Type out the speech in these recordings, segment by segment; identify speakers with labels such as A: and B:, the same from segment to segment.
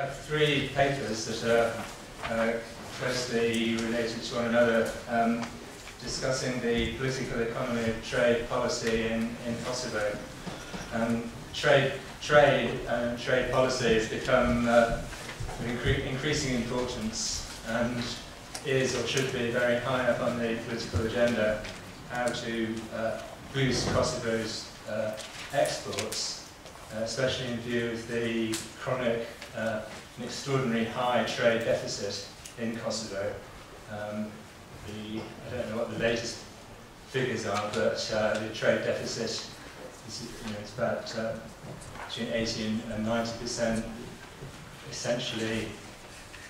A: have three papers that are closely related to one another, discussing the political economy of trade policy in Kosovo. Trade and trade policy has become of increasing importance and is or should be very high up on the political agenda. How to boost Kosovo's exports, especially in view of the chronic and extraordinarily high trade deficit in Kosovo. I don't know what the latest figures are, but the trade deficit is, it's about between 80 and 90%. Essentially,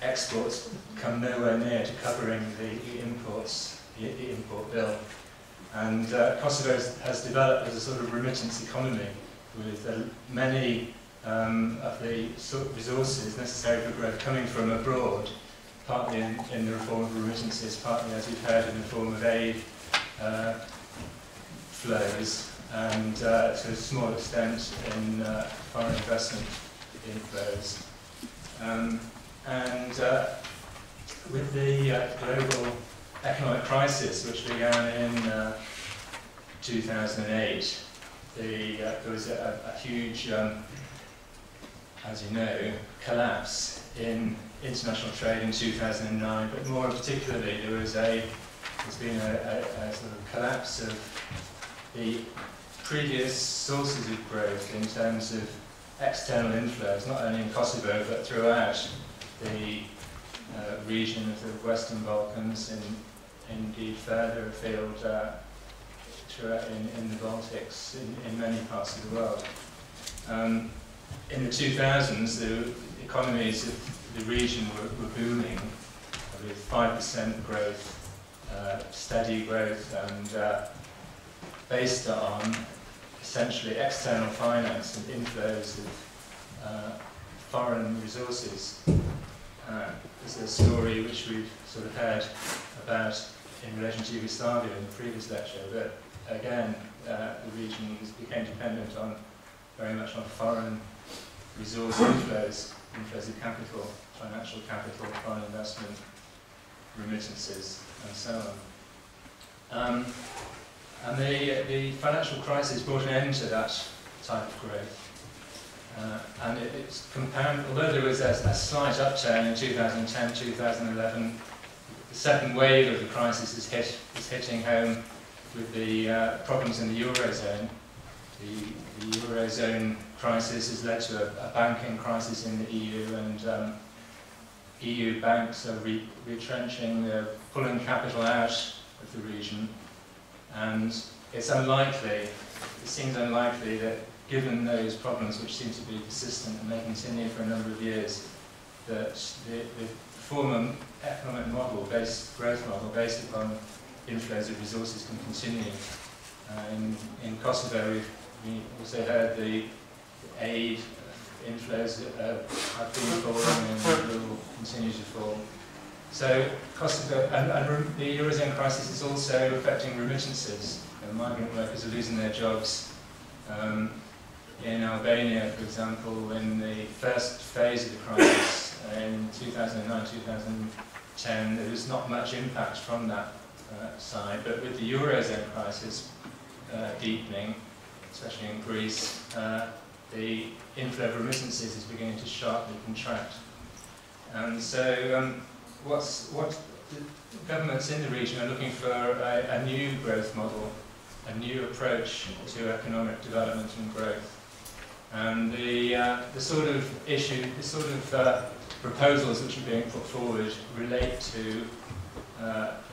A: exports come nowhere near to covering the imports, the import bill. And Kosovo has developed as a sort of remittance economy with many of the sort of resources necessary for growth coming from abroad, partly in the reform of remittances, partly, as we've heard, in the form of aid flows, and to a small extent in foreign investment inflows. With the global economic crisis, which began in 2008, there was a huge, as you know, collapse in international trade in 2009, but more particularly there's been a sort of collapse of the previous sources of growth in terms of external inflows, not only in Kosovo but throughout the region of the Western Balkans and indeed further afield in the Baltics, in many parts of the world. In the 2000s, the economies of the region were booming with 5% growth, steady growth, and based on essentially external finance and inflows of foreign resources. There's a story which we've sort of heard about in relation to Yugoslavia in the previous lecture, but again, the region became dependent very much on foreign resource inflows of capital, financial capital, foreign investment, remittances, and so on. And the financial crisis brought an end to that type of growth. And it's compounded, although there was a slight upturn in 2010, 2011, the second wave of the crisis is hitting home with the problems in the eurozone. The eurozone crisis has led to a banking crisis in the EU, and EU banks are retrenching, they're pulling capital out of the region, and it seems unlikely that given those problems, which seem to be persistent and may continue for a number of years, that the former economic model, growth model based upon inflows of resources can continue. In Kosovo, we also heard the aid inflows have been falling and will continue to fall. So Kosovo, and the Eurozone crisis is also affecting remittances. Migrant workers are losing their jobs. In Albania, for example, in the first phase of the crisis, in 2009, 2010, there was not much impact from that side, but with the Eurozone crisis deepening, especially in Greece, the inflow of remittances is beginning to sharply contract. And so what the governments in the region are looking for a new growth model, a new approach to economic development and growth. And the sort of proposals which are being put forward relate to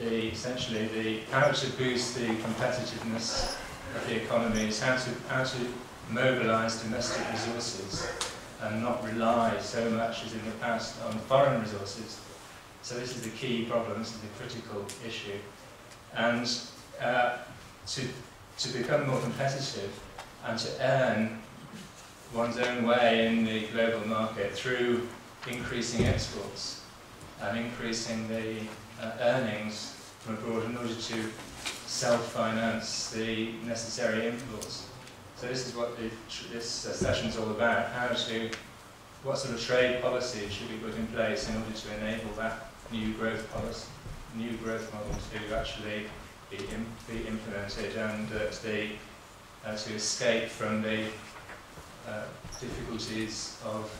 A: essentially how to boost the competitiveness of the economies, how to mobilise domestic resources and not rely so much as in the past on foreign resources. So this is the key problem, this is the critical issue. And to become more competitive and to earn one's own way in the global market through increasing exports and increasing the earnings from abroad in order to self-finance the necessary imports. So this is what this session is all about, how to what sort of trade policy should be put in place in order to enable that new growth policy, new growth model to actually be implemented, and to escape from the difficulties of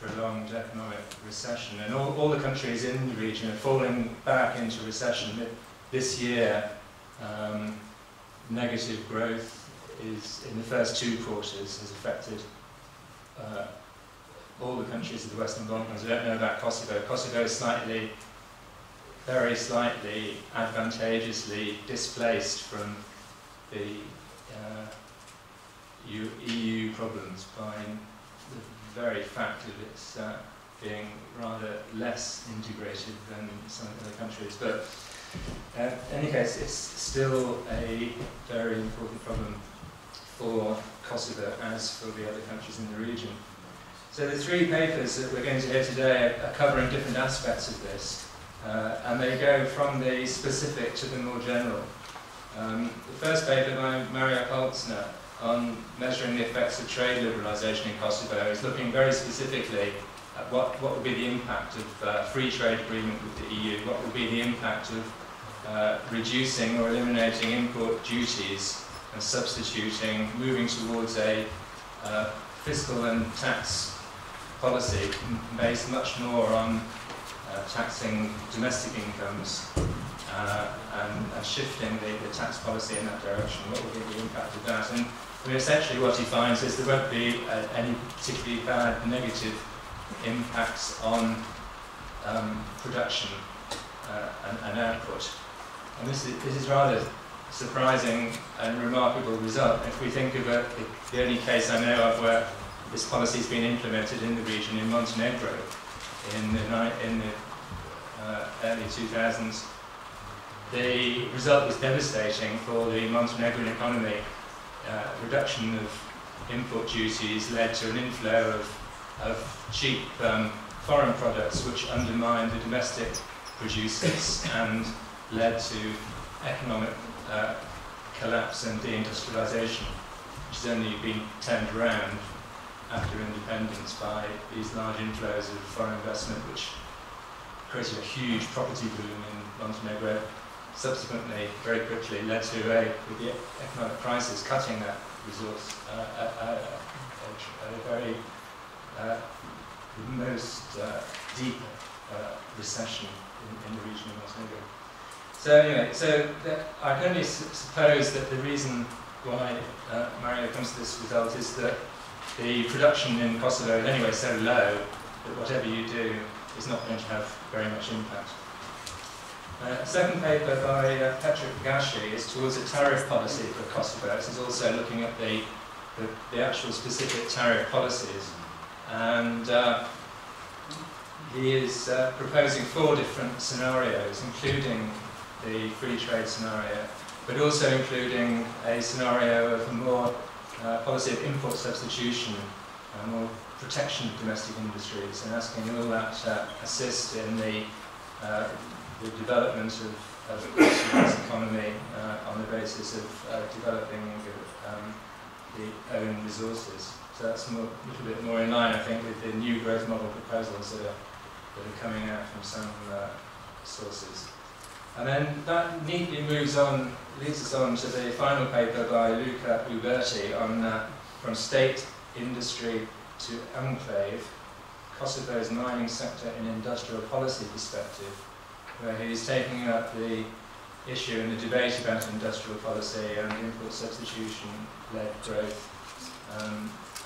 A: prolonged economic recession. And all the countries in the region are falling back into recession. This year, negative growth is, in the first 2 quarters, has affected all the countries of the Western Balkans. I don't know about Kosovo. Kosovo is very slightly, advantageously displaced from the EU problems by the very fact of its being rather less integrated than some of the other countries. But in any case, it's still a very important problem for Kosovo as for the other countries in the region. So the 3 papers that we're going to hear today are covering different aspects of this, and they go from the specific to the more general. The first paper by Maria Holzner on measuring the effects of trade liberalisation in Kosovo is looking very specifically at what would be the impact of free trade agreement with the EU, what would be the impact of reducing or eliminating import duties and substituting, moving towards a fiscal and tax policy based much more on taxing domestic incomes and shifting the tax policy in that direction. What would be the impact of that? And I mean, essentially what he finds is there won't be any particularly bad negative impacts on production and output. And this is rather surprising and remarkable result. If we think of the only case I know of where this policy has been implemented in the region, in Montenegro, in the early 2000s, the result was devastating for the Montenegrin economy. Reduction of import duties led to an inflow of cheap foreign products, which undermined the domestic producers and led to economic collapse and deindustrialization, which has only been turned around after independence by these large inflows of foreign investment, which created a huge property boom in Montenegro. Subsequently, very quickly, led to with the economic crisis, cutting that resource, a very most deep recession in the region of Montenegro. So anyway, I can only suppose that the reason why Mario comes to this result is that the production in Kosovo is anyway so low that whatever you do is not going to have very much impact. A second paper by Petrit and Gashi is towards a tariff policy for Kosovo. This is also looking at the actual specific tariff policies. And he is proposing 4 different scenarios, including the free trade scenario, but also including a scenario of a more policy of import substitution, more protection of domestic industries, and asking will that assist in the development of Kosovo's economy on the basis of developing the own resources. So that's a little bit more in line, I think, with the new growth model proposals that are coming out from some sources. And then that neatly leads us on to the final paper by Luca Uberti on from state industry to Enclave, Kosovo's mining sector in industrial policy perspective, where he's taking up the issue and the debate about industrial policy and import substitution-led growth,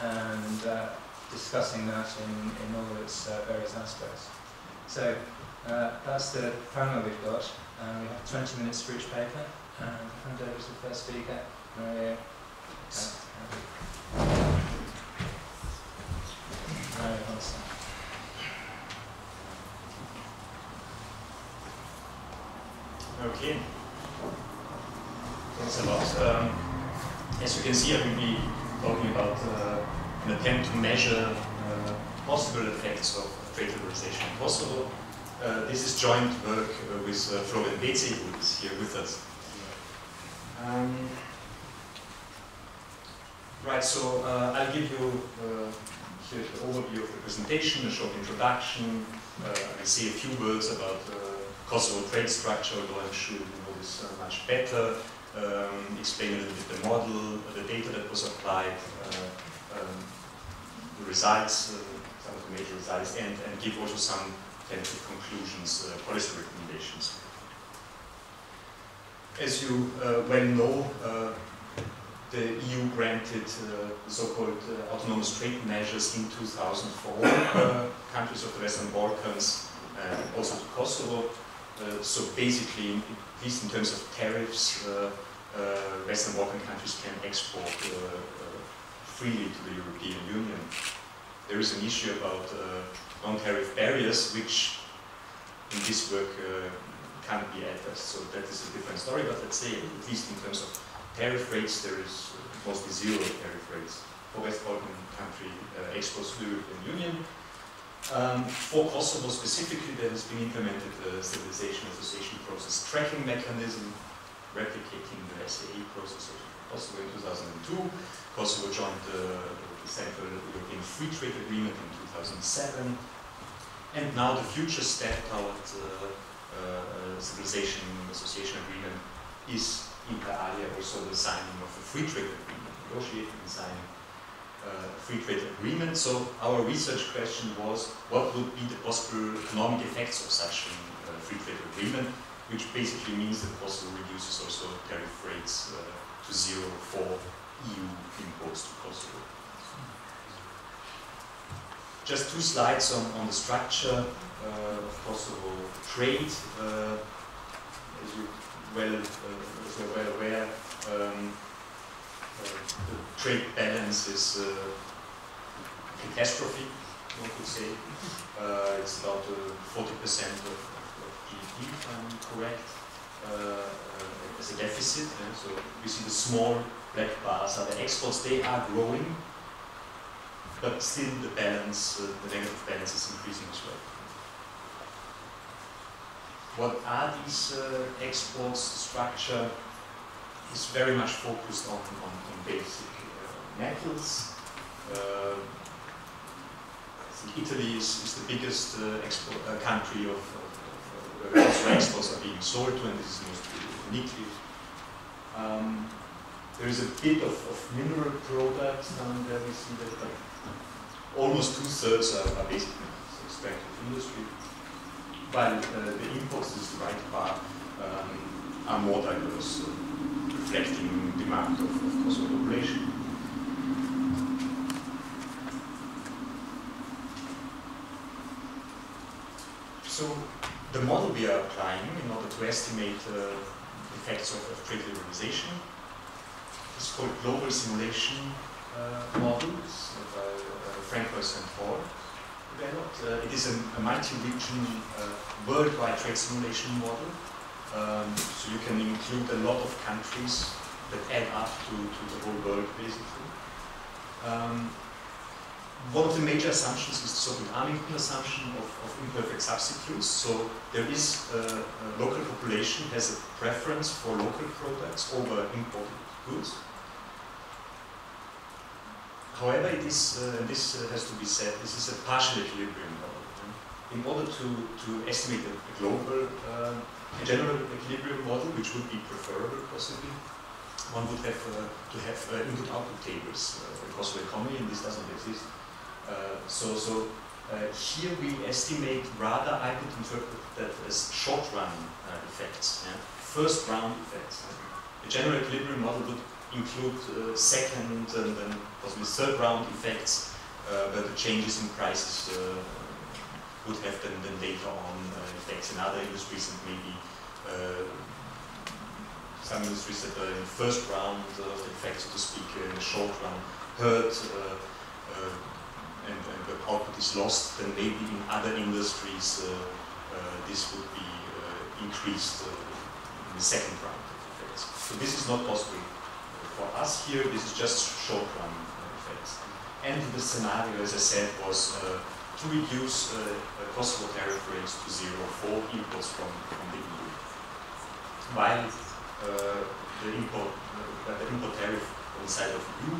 A: and discussing that in all its various aspects. So that's the panel we've got. We have 20 minutes for each paper, and I'll hand over to the first speaker, Maria. Maria Holzner.
B: Okay, thanks a lot. As you can see, I will be talking about an attempt to measure possible effects of trade liberalization in Kosovo. This is joint work with Florin and Peci, who is here with us. Right, so I'll give you here's the overview of the presentation, a short introduction. I say a few words about Kosovo trade structure, although I'm sure you know this much better. Explain a little bit the model, the data that was applied, the results, some of the major results, and give also some tentative conclusions, policy recommendations. As you well know, the EU granted the so-called autonomous trade measures in 2000 for all countries of the Western Balkans, also to Kosovo. So basically, at least in terms of tariffs, Western Balkan countries can export freely to the European Union. There is an issue about non-tariff barriers, which in this work can't be addressed. So that is a different story, but let's say, at least in terms of tariff rates, there is mostly zero tariff rates for West Balkan country exports to the European Union. For Kosovo specifically, there has been implemented a stabilization association process tracking mechanism, replicating the SAA process of Kosovo in 2002. Kosovo joined the Central European Free Trade Agreement in 2007. And now the future step towards stabilization association agreement is inter alia also the signing of a free trade agreement, negotiating and signing a free trade agreement. So our research question was, what would be the possible economic effects of such a free trade agreement, which basically means that Kosovo reduces also tariff rates to zero for EU imports to Kosovo. Just two slides on the structure of Kosovo trade. As you're well aware, the trade balance is catastrophic, one could say. It's about 40% of GDP, if I'm correct, as a deficit. So we see the small black bars are the exports. They are growing, but still the balance, the negative balance is increasing as well. What are these exports? The structure is very much focused on basic metals. I think Italy is the biggest country of where exports are being sold to, and this is mostly nickel. There is a bit of mineral products down there. We see that, but almost 2/3 are basic metals, extractive industry. While the imports, this is the right bar, are more diverse, reflecting demand of Kosovo population. So the model we are applying in order to estimate the effects of trade liberalization is called global simulation models by Frankfurt and Paul. It is a multi-region worldwide trade simulation model. So you can include a lot of countries that add up to the whole world, basically. One of the major assumptions is the so-called Armington assumption of imperfect substitutes. So there is a local population has a preference for local products over imported goods. However, it is, and this has to be said, this is a partial equilibrium model. In order to estimate a global, a general equilibrium model, which would be preferable possibly, one would have to have input-output tables across the economy, and this doesn't exist. Here we estimate, rather I would interpret that as short-run effects, first-round effects. A general equilibrium model would include second and then possibly third-round effects, where the changes in prices would have then later on effects in other industries, and maybe some industries that are in the first round of effects, so to speak, in the short run, hurt and the output is lost, then maybe in other industries this would be increased in the second round of effects. So this is not possible for us here, this is just short-run effects. And the scenario, as I said, was to reduce Kosovo tariff rates to zero for imports from the EU. While the import tariff on the side of EU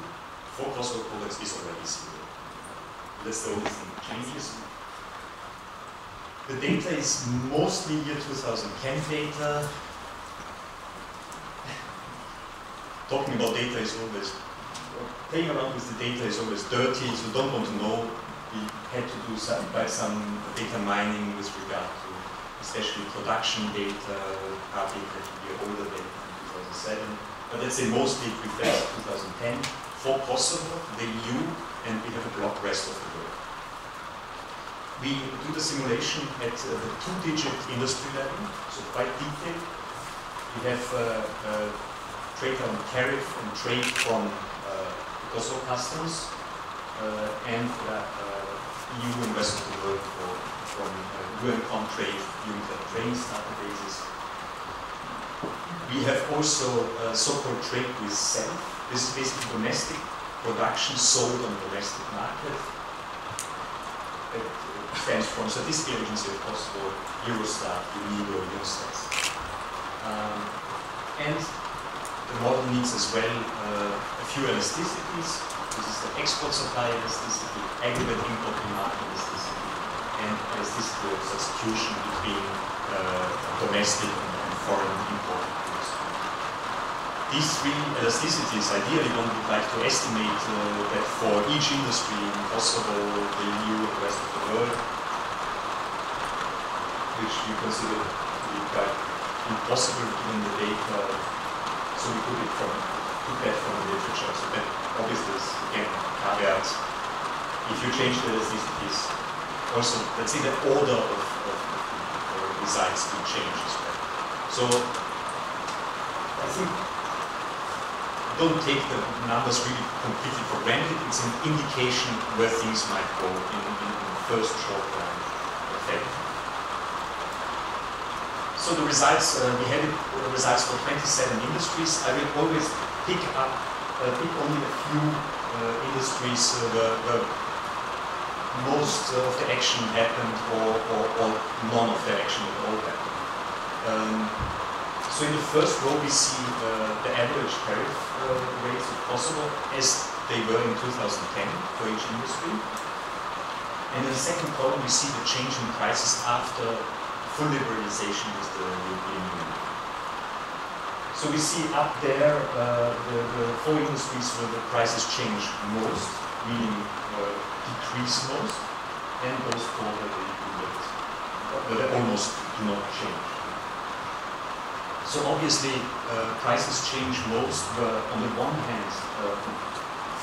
B: for Kosovo products is already zero. That's the only thing that changes. The data is mostly year 2010 data. Talking about data is always, playing around with the data is always dirty, so don't want to know. We had to do quite some data mining with regard to especially production data, hard data to be older data in 2007. But let's say mostly it reflects 2010 for Kosovo, the EU, and we have a block rest of the world. We do the simulation at the two-digit industry level, so quite detailed. We have trade on tariff and trade from Kosovo customs and EU and rest of the world from UN trade, unit trading databases. We have also so-called trade with self. This is basically domestic production sold on the domestic market. It stems from Statistical Agency of Kosovo, Eurostat, UNIDO, UNSTAT. And the model needs as well a few elasticities. This is the export supply elasticity, aggregate import demand elasticity, and elasticity of substitution between domestic and foreign import goods. These three elasticities, ideally one would like to estimate that for each industry in Kosovo, the EU, and the rest of the world, which we consider to be quite impossible given the data, so we took that from the literature. So that obviously is, again, caveat. If you change the elasticities, also, let's say the order of results will change as well. So, I think, don't take the numbers really completely for granted. It's an indication where things might go in the first short-term effect. So the results, we had the results for 27 industries. I will always pick only a few industries where most of the action happened or none of the action at all happened. So in the first row we see the average tariff rates of Kosovo as they were in 2010 for each industry. And in the second column we see the change in prices after full liberalization with the European Union. So we see up there the four industries where the prices change most, meaning decrease most, and those four that they almost do not change. So obviously prices change most where on the one hand,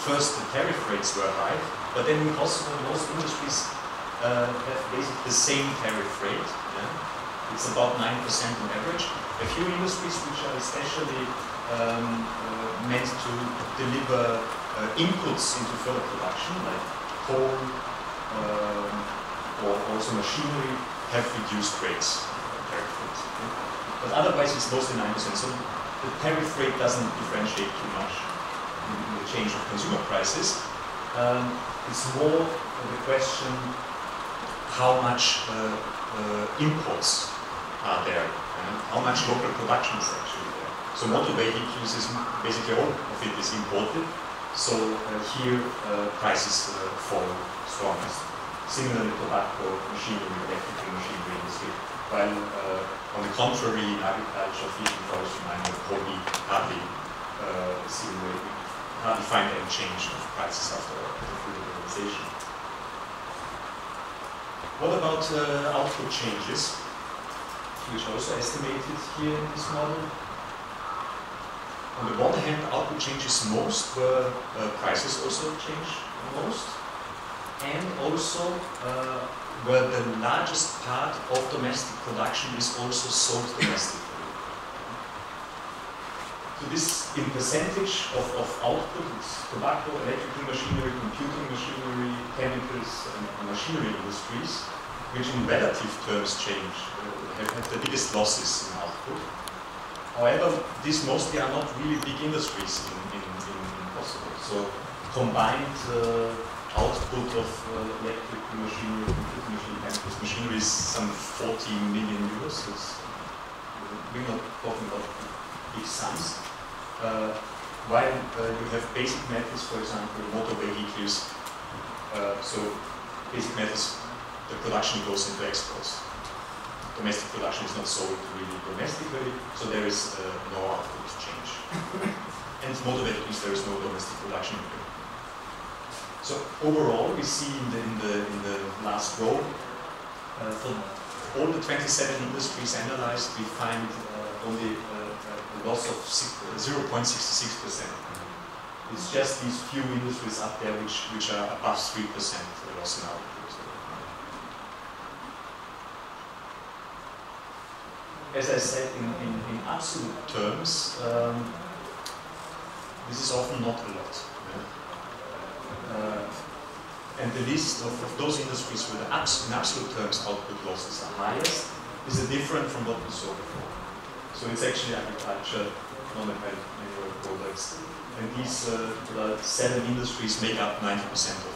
B: first the tariff rates were high, but then in Kosovo most industries have basically the same tariff rate. Yeah? It's about 9% on average. A few industries which are especially meant to deliver inputs into further production, like coal or also machinery, have reduced rates, tariff rates. But otherwise it's mostly 9%. So the tariff rate doesn't differentiate too much in the change of consumer prices. It's more the question how much imports are there, how much local production is actually there. So motor vehicles is basically all of it is imported. So here prices fall strongest. Similarly, tobacco, machinery, electrical machinery industry. While on the contrary, in agriculture, fishing, forestry, mining, probably hardly find any change of prices after full liberalization. What about output changes, which are also estimated here in this model? On the one hand, output changes most, where prices also change most, and also where the largest part of domestic production is also sold domestically. So this, in percentage of output, it's tobacco, electrical machinery, computing machinery, chemicals, and machinery industries, which in relative terms change, have the biggest losses in output. However, these mostly are not really big industries in Kosovo. So combined output of electrical machinery, computing machinery, chemicals machinery is some 40 million euros. We're not talking about big sums. While you have basic metals, for example, motor vehicles, So basic metals, the production goes into exports. Domestic production is not sold really domestically, so there is no output change. And motivated means there is no domestic production. So overall, we see in the last row, for all the 27 industries analyzed, we find only a loss of 0.66%. It's just these few industries up there which are above 3% loss in output. As I said, in absolute terms, this is often not a lot. And the list of those industries where in absolute terms output losses are highest is different from what we saw before. So it's actually agriculture, non-agricultural products. And these 7 industries make up 90% of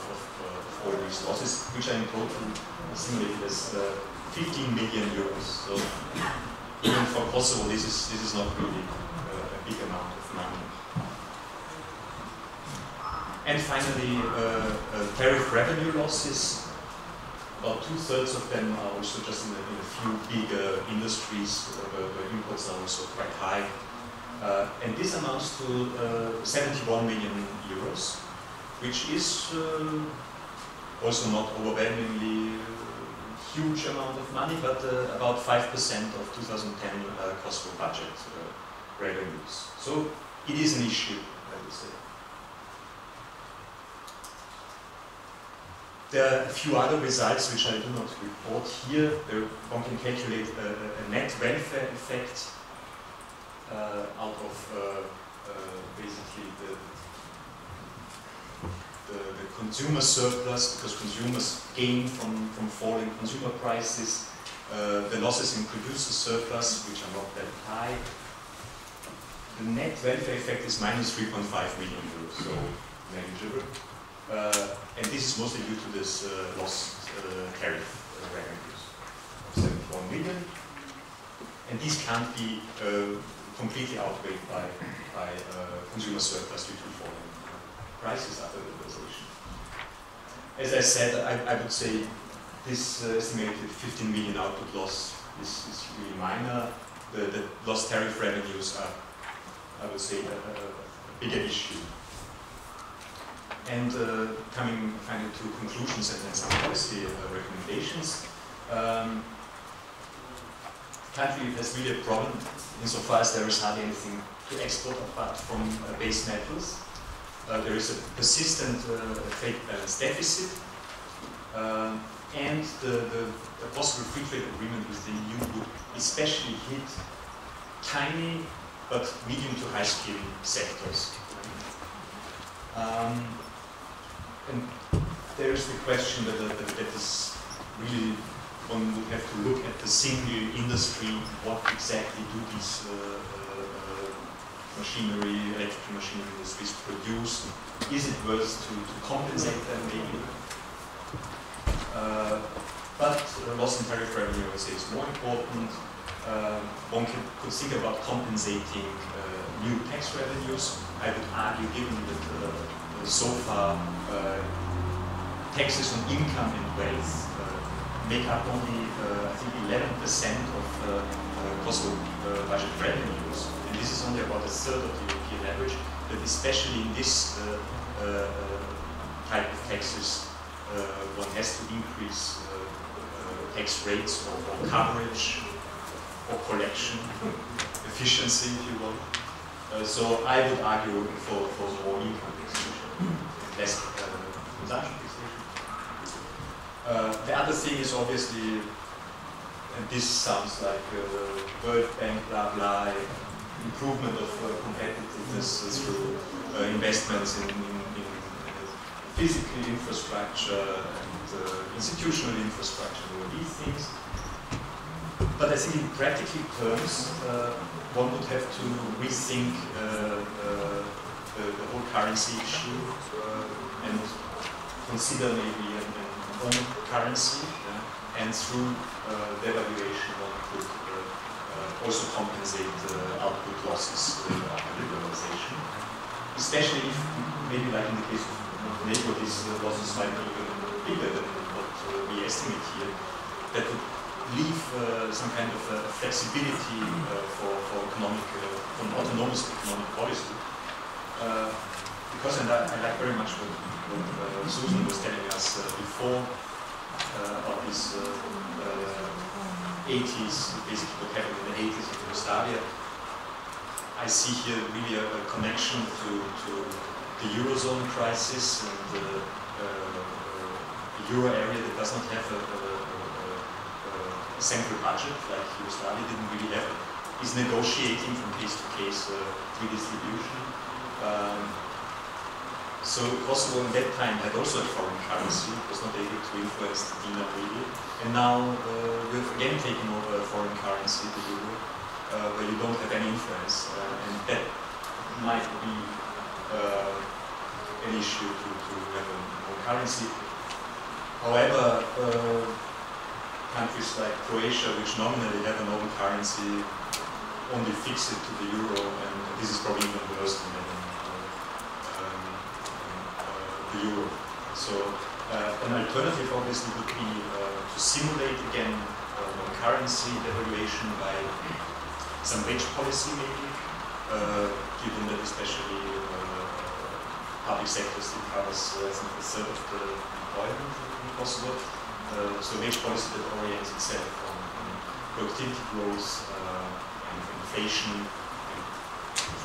B: all these losses, which are in total estimated as 15 million euros. So even for Kosovo, this is not really a big amount of money. And finally, tariff revenue losses. About 2/3 of them are also just in a few big industries where imports are also quite high. And this amounts to 71 million euros, which is also not overwhelmingly huge amount of money, but about 5% of 2010 Kosovo budget revenues. So it is an issue, I would say. There are a few other results which I do not report here. One can calculate a net welfare effect out of basically the consumer surplus, because consumers gain from falling consumer prices, the losses in producer surplus, which are not that high. The net welfare effect is minus 3.5 million euros, so negligible. And this is mostly due to this lost tariff revenues of 71 million. And these can't be completely outweighed by consumer surplus due to falling prices after liberalization. As I said, I would say this estimated 15 million output loss is really minor. The lost tariff revenues are, I would say, a bigger issue. And coming finally to conclusions and some policy recommendations. Country has really a problem insofar as there is hardly anything to export apart from base metals. There is a persistent trade balance deficit, and the possible free trade agreement with the EU would especially hit tiny but medium to high skill sectors. And there is the question whether that is really, one would have to look at the single industry, what exactly do these machinery, electrical machinery industries produce? Is it worth to compensate them maybe? But loss in tariff revenue, I would say, is more important. One could think about compensating new tax revenues. I would argue, given that so far taxes on income and wealth make up only, I think, 11% of Kosovo budget revenues, and this is only about 1/3 of the European average, that especially in this type of taxes, one has to increase tax rates or coverage or collection efficiency, if you will. So I would argue for more income taxation, less consumption taxation. The other thing is obviously, and this sounds like World Bank, blah blah, improvement of competitiveness through investments in physical infrastructure and institutional infrastructure, all these things. But I think in practical terms, one would have to rethink the whole currency issue and consider maybe an own currency, and through devaluation one could also compensate output losses after liberalization, especially if, maybe like in the case of Montenegro, these losses might be even bigger than what we estimate here. That would leave some kind of flexibility for economic, for an autonomous economic policy. Because, and I like very much what Susan was telling us before about this 80s, basically what happened in the 80s in Yugoslavia. I see here really a connection to the eurozone crisis and the euro area that does not have a central budget, like Yugoslavia didn't really have it, is negotiating from case to case redistribution. So Kosovo in that time had also a foreign currency, it was not able to influence the dinar really. And now we've again taken over a foreign currency, the euro, where you don't have any influence. And that might be an issue to have a more currency. However, countries like Croatia, which nominally have an own currency, only fix it to the euro, and this is probably even worse than the euro. So an alternative obviously would be to simulate again currency devaluation by some wage policy maybe, given that especially public sector still covers less than a third of the employment in Kosovo. So wage policy that orients itself on productivity growth and inflation and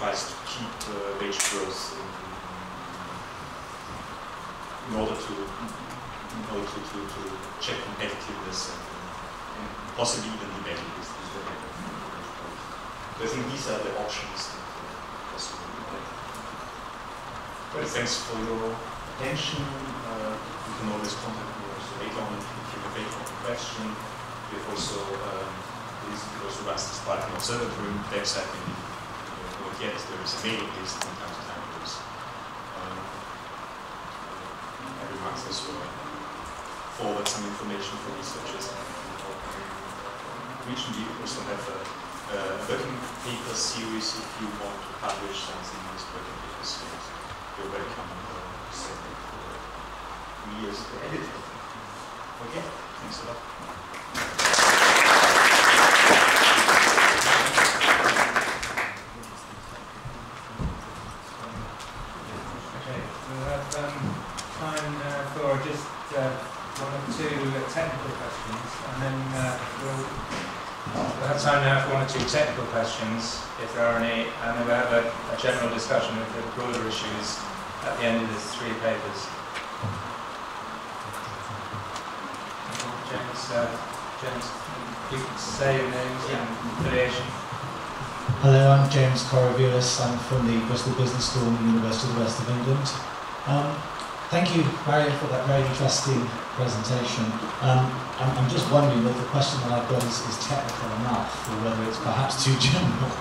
B: tries to keep wage growth in order to check competitiveness and possibly even the better with this. So I think these are the options that possible. Well, thanks for your attention. You can always contact me also later on if you have a question. We have also runs this Balkan Observatory website, and if you don't know it yet, there is a mailing list from time to time. Every month also forward some information for researchers. Regionally, we also have a working paper series if you want to publish something in this working paper series. You're welcome to send it for me as the editor. Okay, thanks a lot.
A: Okay, we'll have time for just one or two technical questions, and then we'll have time now for one or two technical questions, if there are any, and then we'll have a general discussion of the broader issues at the end of the three papers. James, you can say your names and affiliation.
C: Hello, I'm James Corovilis. I'm from the Bristol Business School at the University of the West of England. Thank you, Marion, for that very interesting presentation. I'm just wondering whether the question that I've got is technical enough, or whether it's perhaps too general.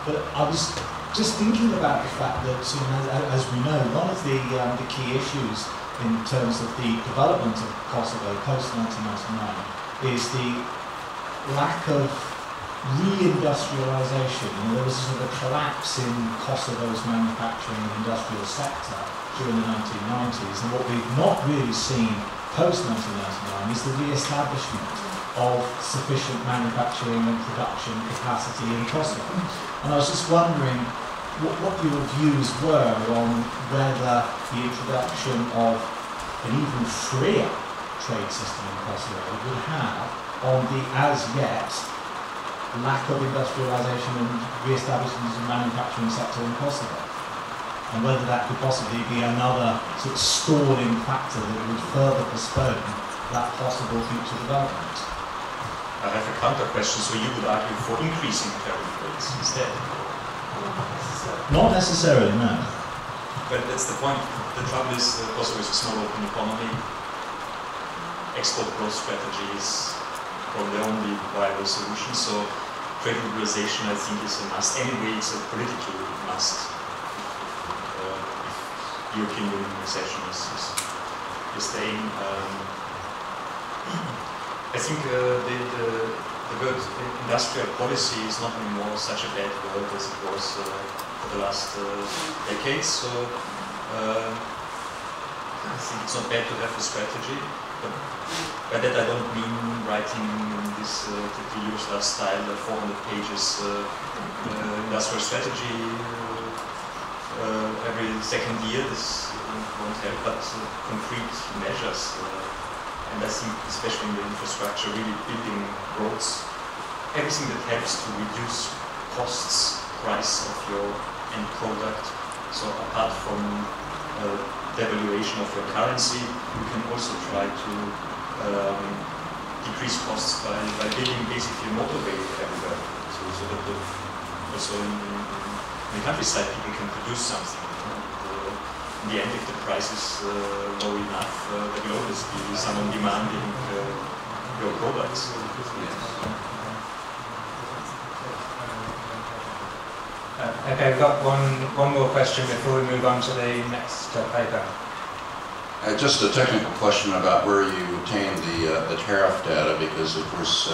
C: But I was just thinking about the fact that, as we know, one of the key issues in terms of the development of Kosovo post-1999 is the lack of reindustrialization. There was a sort of collapse in Kosovo's manufacturing and industrial sector during the 1990s, and what we've not really seen post-1999 is the re-establishment of sufficient manufacturing and production capacity in Kosovo. And I was just wondering what your views were on whether the introduction of an even freer trade system in Kosovo would have on the as-yet lack of industrialization and re-establishment of the manufacturing sector in Kosovo, and whether that could possibly be another sort of stalling factor that would further postpone that possible future development.
B: I have a counter question, so you would argue for increasing tariff rates instead?
C: Not necessarily, no.
B: But that's the point. The trouble is Kosovo is a small open economy. Export growth strategy is probably the only viable solution. So trade liberalization, I think, is a must. Anyway, it's a political must. If European Union accession is the aim. I think the word industrial policy is not anymore such a bad word as it was for the last decades. So I think it's not bad to have a strategy, but by that I don't mean writing in this typical Yugoslav style, 400 pages industrial strategy every second year. This won't help, but concrete measures. And I think, especially in the infrastructure, really building roads, everything that helps to reduce costs, price of your end product. So apart from devaluation of your currency, you can also try to decrease costs by building basically a motorway everywhere. So that also in the countryside people can produce something. In the end, if the price is low enough, there will always be someone demanding your products.
A: Okay, we've got one more question before we move on to the next paper.
D: Just a technical question about where you obtain the tariff data, because of course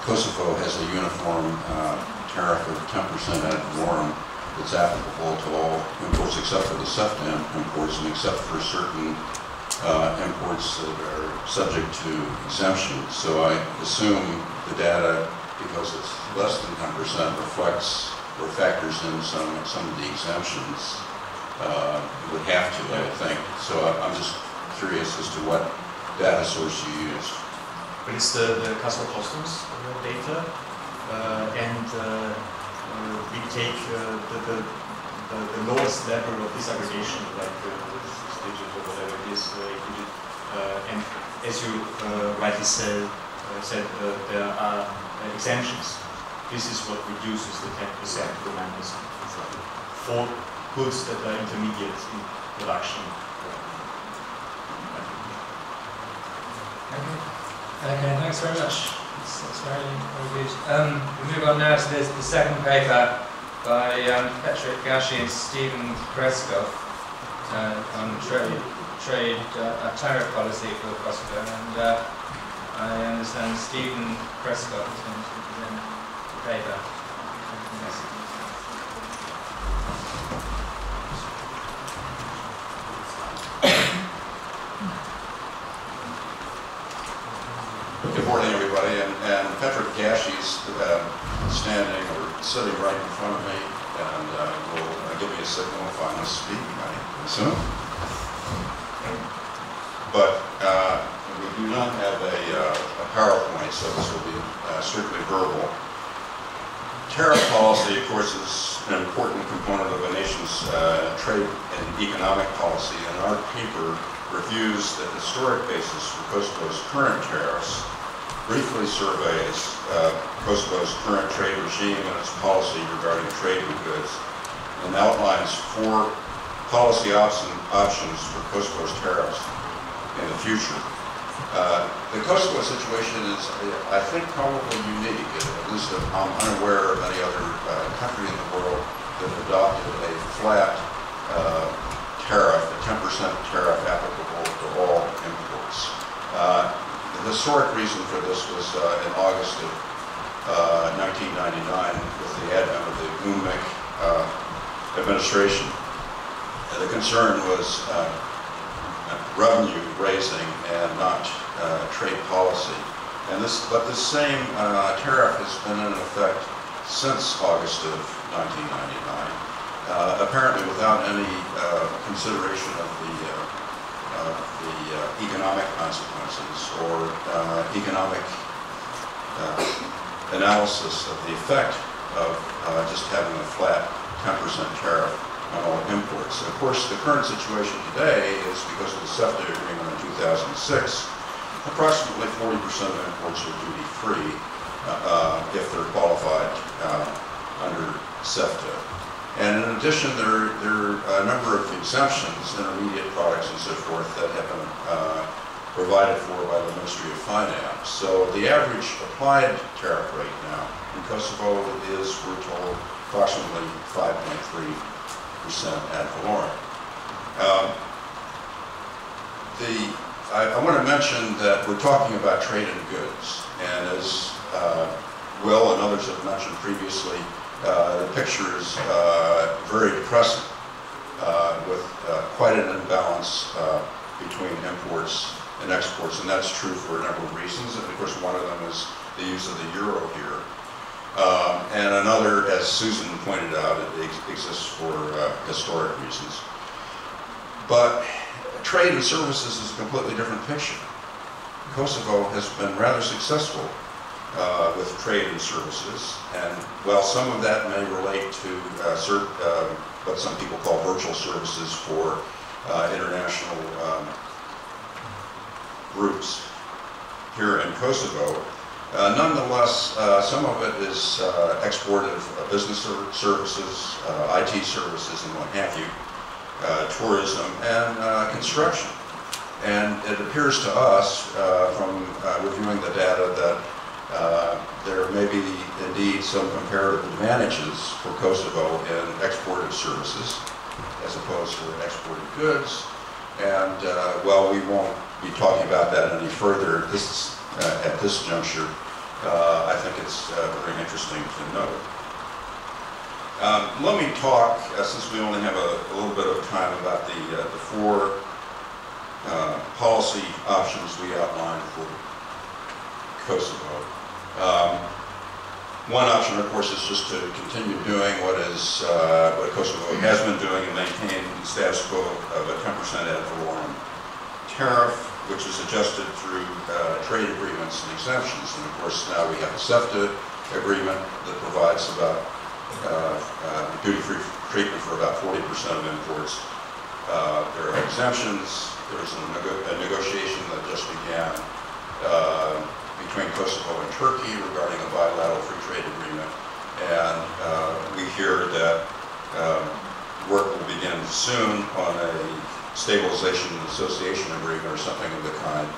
D: Kosovo has a uniform tariff of 10% ad valorem that's applicable to all imports except for the SEFTA imports and except for certain imports that are subject to exemption. So I assume the data, because it's less than 10%, reflects or factors in some of the exemptions. It would have to, I would think. So I'm just curious as to what data source you use.
B: But it's the Kosovo customs data, and we take the lowest level of disaggregation, like this digit or whatever it is, and as you rightly said, there are exemptions. This is what reduces the 10% to minus for goods that are intermediate in production.
A: Okay, thanks very much. That's very good. We move on now to the second paper by Petrit, Gashi and Stephen Creskoff on tariff policy for Kosovo. And I understand Stephen Creskoff is going to present the paper.
D: Good morning, everybody, and Petrit Gashi's standing or sitting right in front of me, and will give me a signal if I must speak, I assume. But we do not have a PowerPoint, so this will be strictly verbal. Tariff policy, of course, is an important component of a nation's trade and economic policy, and our paper reviews the historic basis for Kosovo's current tariffs, briefly surveys Kosovo's current trade regime and its policy regarding trade in goods, and outlines 4 policy options for Kosovo's tariffs in the future. The Kosovo situation is, I think, probably unique. At least I'm unaware of any other country in the world that adopted a flat tariff, a 10% tariff applicable to all imports. The historic reason for this was in August of 1999 with the advent of the UMIC administration. And the concern was revenue raising and not trade policy. And but this same tariff has been in effect since August of 1999, apparently without any consideration of the economic consequences or economic analysis of the effect of just having a flat 10% tariff on all imports. Of course, the current situation today is because of the SEFTA agreement in 2006, approximately 40% of imports are duty-free if they're qualified under SEFTA. And in addition, there are a number of exemptions, intermediate products and so forth, that have been provided for by the Ministry of Finance. So the average applied tariff rate now in Kosovo is, we're told, approximately 5.3% ad valorem. I want to mention that we're talking about trade in goods, and as Will and others have mentioned previously, the picture is very depressing, with quite an imbalance between imports and exports, and that's true for a number of reasons. And of course, one of them is the use of the euro here. And another, as Susan pointed out, it exists for historic reasons. But trade and services is a completely different picture. Kosovo has been rather successful with trade and services, and while some of that may relate to what some people call virtual services for international groups here in Kosovo, nonetheless, some of it is export of business services, IT services, and what have you, tourism, and construction. And it appears to us, from reviewing the data, that there may be indeed some comparative advantages for Kosovo in exported services as opposed to exported goods. And while we won't be talking about that any further at this juncture, I think it's very interesting to note. Let me talk, since we only have a little bit of time, about the four policy options we outlined for Kosovo. One option, of course, is just to continue doing what Kosovo has been doing and maintain the status quo of a 10% ad valorem tariff, which is adjusted through trade agreements and exemptions. And of course, now we have a SEFTA agreement that provides about duty-free treatment for about 40% of imports. There are exemptions. There's a negotiation that just began between Kosovo and Turkey regarding a bilateral free trade agreement. And we hear that work will begin soon on a stabilization and association agreement or something of the kind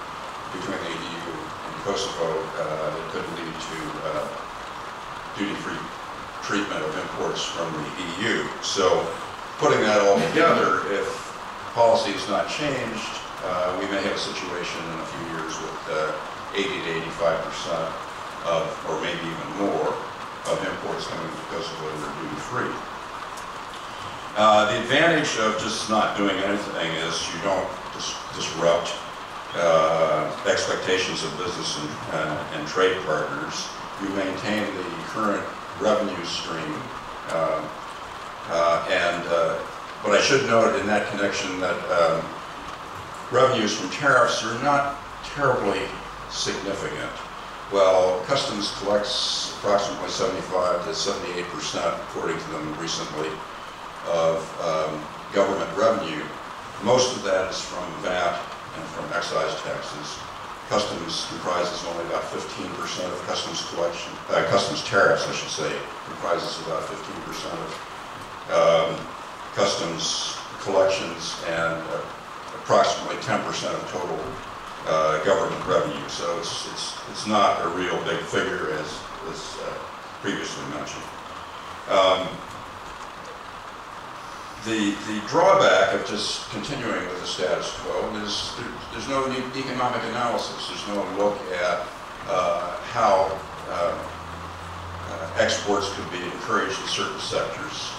D: between the EU and Kosovo that could lead to duty-free treatment of imports from the EU. So putting that all together, if policy is not changed, we may have a situation in a few years with 80 to 85% of, or maybe even more, of imports coming to Kosovo that are duty-free. The advantage of just not doing anything is you don't disrupt expectations of business and trade partners. You maintain the current revenue stream. But I should note in that connection that revenues from tariffs are not terribly significant. Well, customs collects approximately 75 to 78%, according to them recently, of government revenue. Most of that is from VAT and from excise taxes. Customs comprises only about 15% of customs collection, customs tariffs, I should say, comprises about 15% of customs collections and approximately 10% of total government revenue. So it's not a real big figure as previously mentioned. The drawback of just continuing with the status quo is there's no economic analysis. There's no look at how exports could be encouraged in certain sectors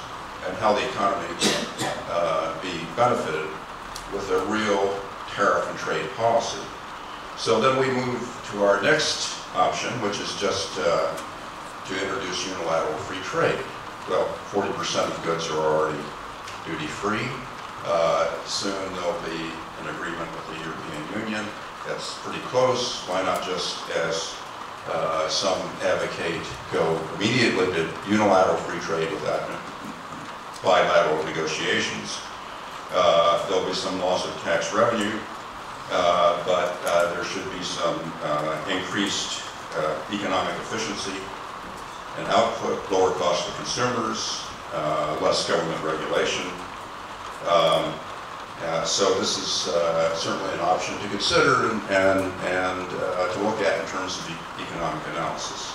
D: and how the economy can be benefited with a real tariff and trade policy. So then we move to our next option, which is just to introduce unilateral free trade. Well, 40% of goods are already duty-free. Soon there'll be an agreement with the European Union. That's pretty close. Why not just, as some advocate, go immediately to unilateral free trade without bilateral negotiations? There'll be some loss of tax revenue, but there should be some increased economic efficiency and output, lower cost to consumers, less government regulation. So this is certainly an option to consider and to look at in terms of economic analysis.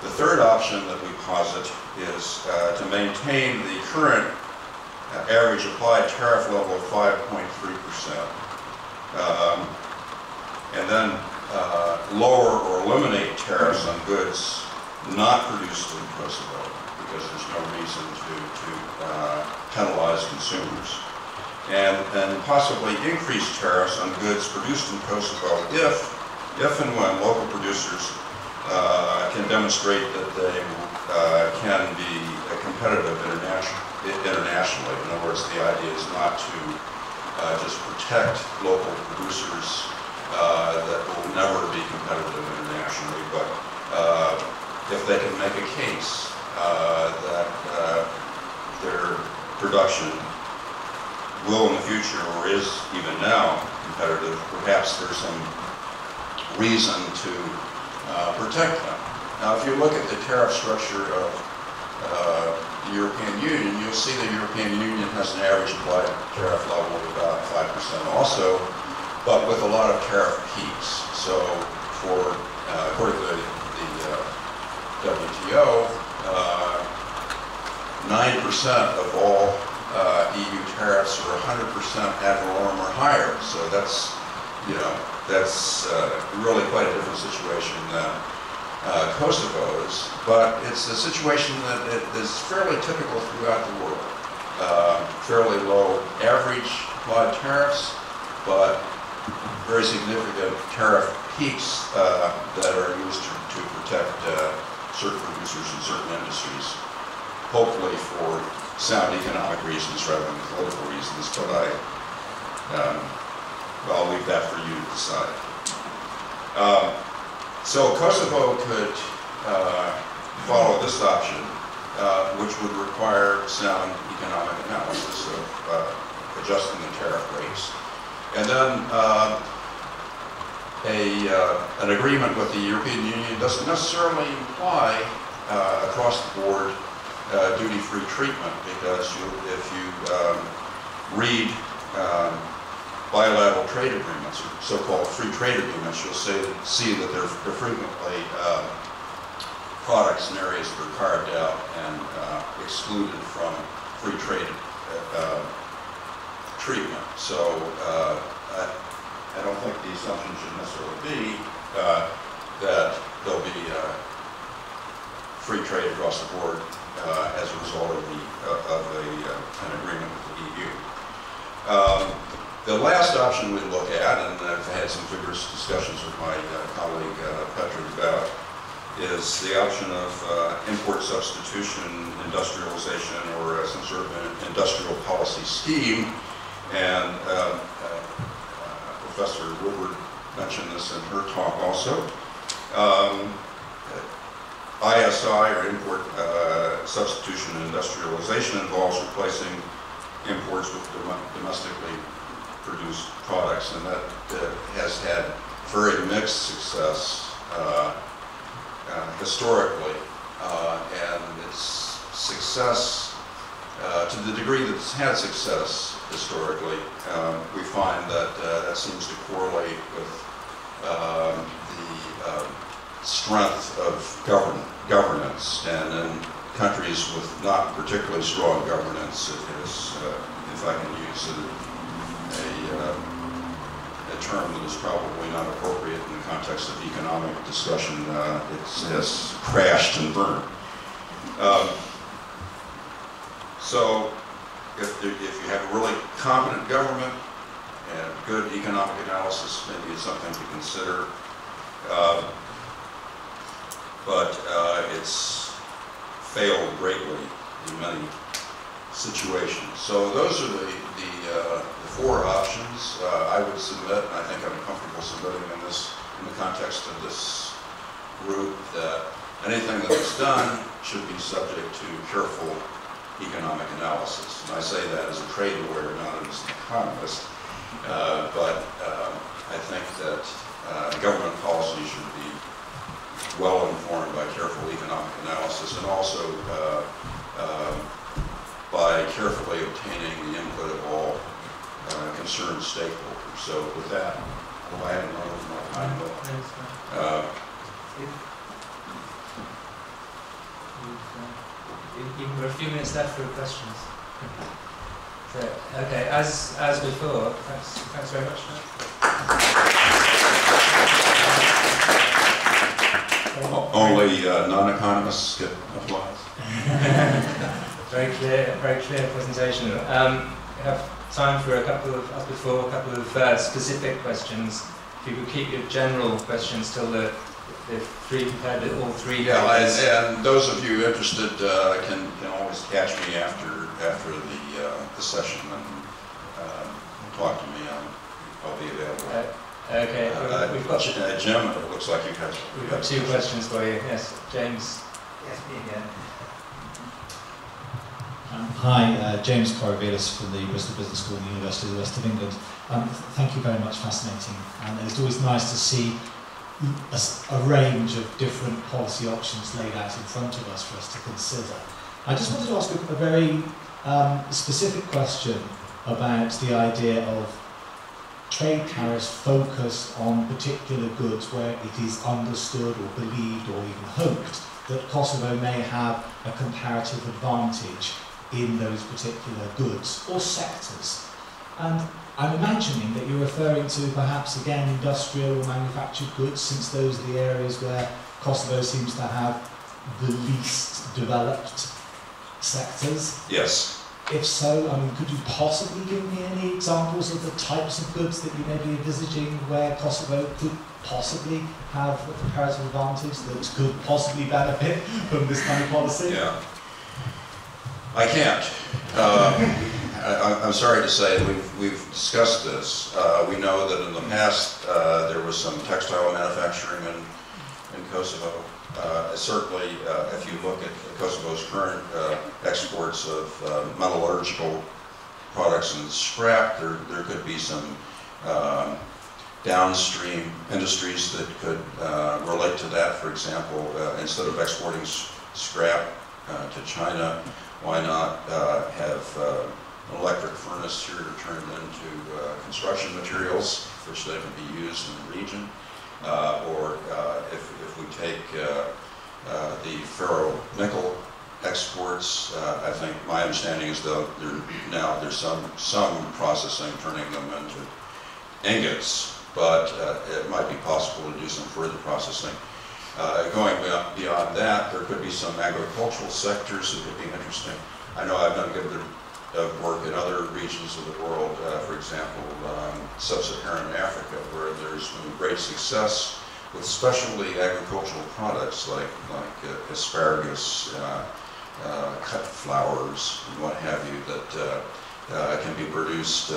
D: The third option that we posit is to maintain the current average applied tariff level of 5.3%, and then lower or eliminate tariffs on goods not produced in Kosovo, because there's no reason to penalize consumers. and possibly increase tariffs on goods produced in Kosovo if and when local producers can demonstrate that they can be competitive internationally. In other words, the idea is not to just protect local producers that will never be competitive internationally, but if they can make a case that their production will in the future, or is even now, competitive, perhaps there's some reason to protect them. Now, if you look at the tariff structure of the European Union, you'll see the European Union has an average applied tariff level of about 5% also, but with a lot of tariff peaks. So for, according to the WTO, 9% of all EU tariffs are 100% ad valorem or higher. So that's, that's really quite a different situation than Kosovo's, but it's a situation that is fairly typical throughout the world. Fairly low average applied tariffs, but very significant tariff peaks that are used to protect certain producers in certain industries, hopefully for sound economic reasons rather than political reasons, but I'll leave that for you to decide. So Kosovo could follow this option, which would require sound economic analysis of adjusting the tariff rates. And then an agreement with the European Union doesn't necessarily imply across the board duty-free treatment, because if you read bilateral trade agreements, or so-called free trade agreements, you'll see that they're frequently products and areas that are carved out and excluded from free trade treatment. So I don't think the assumption should necessarily be that there'll be free trade across the board as a result of an agreement with the EU. The last option we look at, and I've had some vigorous discussions with my colleague Petrit about, is the option of import substitution, industrialization, or some sort of an industrial policy scheme. And Professor Woodward mentioned this in her talk also. ISI, or import substitution and industrialization, involves replacing imports with domestically produced products, and that has had very mixed success historically, and its success, to the degree that it's had success historically, we find that that seems to correlate with the strength of governance, and in countries with not particularly strong governance, it is, if I can use a term that is probably not appropriate in the context of economic discussion, it has crashed and burned. So if you have a really competent government and good economic analysis, maybe it's something to consider. But it's failed greatly in many situations. So those are the four options I would submit, and I think I'm comfortable submitting in the context of this group, that anything that is done should be subject to careful economic analysis. And I say that as a trade lawyer, not as an economist, but I think that government policy should be well informed by careful economic analysis, and also by carefully obtaining the input of all concerned stakeholders. So with that, I haven't run over my time, but
A: you've got a few minutes left for questions. So, okay, as before, thanks very much.
D: Only non-economists get applause.
A: Very clear presentation. We have time for a couple of specific questions. If you could keep your general questions till the all three days.
D: Yeah, and those of you interested can always catch me after the session and talk to me. I'll be available.
A: Okay, we've got
D: Jim. It looks like
A: we've got two questions for you. Yes, James.
E: Yes, me again.
C: Hi, James Corrivelis from the Bristol Business School and the University of the West of England. Thank you very much, fascinating. And it's always nice to see a range of different policy options laid out in front of us for us to consider. I just wanted to ask a very specific question about the idea of trade tariffs focused on particular goods where it is understood or believed or even hoped that Kosovo may have a comparative advantage in those particular goods or sectors. And I'm imagining that you're referring to perhaps again industrial or manufactured goods, since those are the areas where Kosovo seems to have the least developed sectors.
D: Yes.
C: If so, I mean, could you possibly give me any examples of the types of goods that you may be envisaging where Kosovo could possibly have a comparative advantage that could possibly benefit from this kind of policy?
D: Yeah. I can't. I'm sorry to say we've discussed this. We know that in the past there was some textile manufacturing in Kosovo. Certainly, if you look at Kosovo's current exports of metallurgical products and scrap, there could be some downstream industries that could relate to that. For example, instead of exporting scrap to China, why not have an electric furnace here turned into construction materials, which then can be used in the region? Or if we take the ferro-nickel exports, I think my understanding is that there's some processing turning them into ingots, but it might be possible to do some further processing. Going beyond that, there could be some agricultural sectors that could be interesting. I know I've done good work in other regions of the world, for example, sub-Saharan Africa, where there's been great success with specialty agricultural products like asparagus, cut flowers, and what have you, that can be produced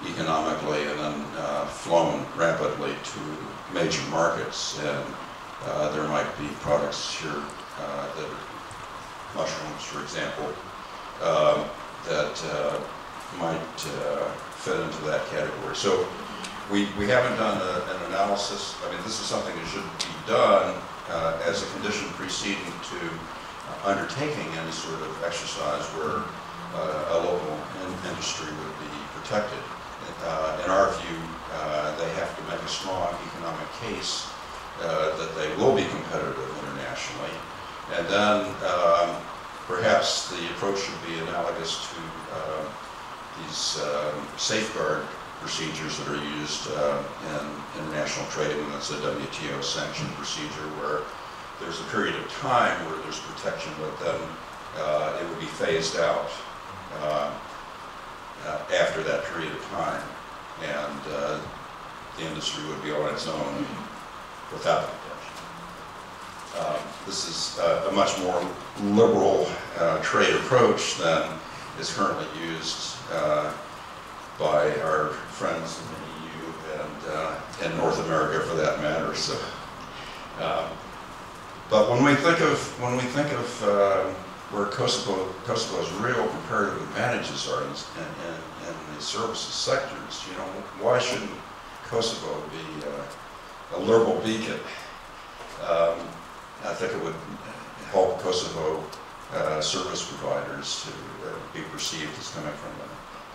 D: economically and then flown rapidly to major markets. And there might be products here that are mushrooms, for example, that might fit into that category. So we haven't done an analysis. I mean, this is something that should be done as a condition preceding to undertaking any sort of exercise where a local industry would be protected. In our view, they have to make a strong economic case that they will be competitive internationally. And then perhaps the approach should be analogous to these safeguard procedures that are used in international trade, and that's a WTO sanctioned procedure where there's a period of time where there's protection, but then it would be phased out after that period of time, and the industry would be on its own without the protection. This is a much more liberal trade approach than is currently used by our friends in the EU and North America, for that matter. So, but when we think of where Kosovo's real comparative advantages are in the services sectors, you know, why shouldn't Kosovo be a liberal beacon? I think it would help Kosovo service providers to be perceived as coming from a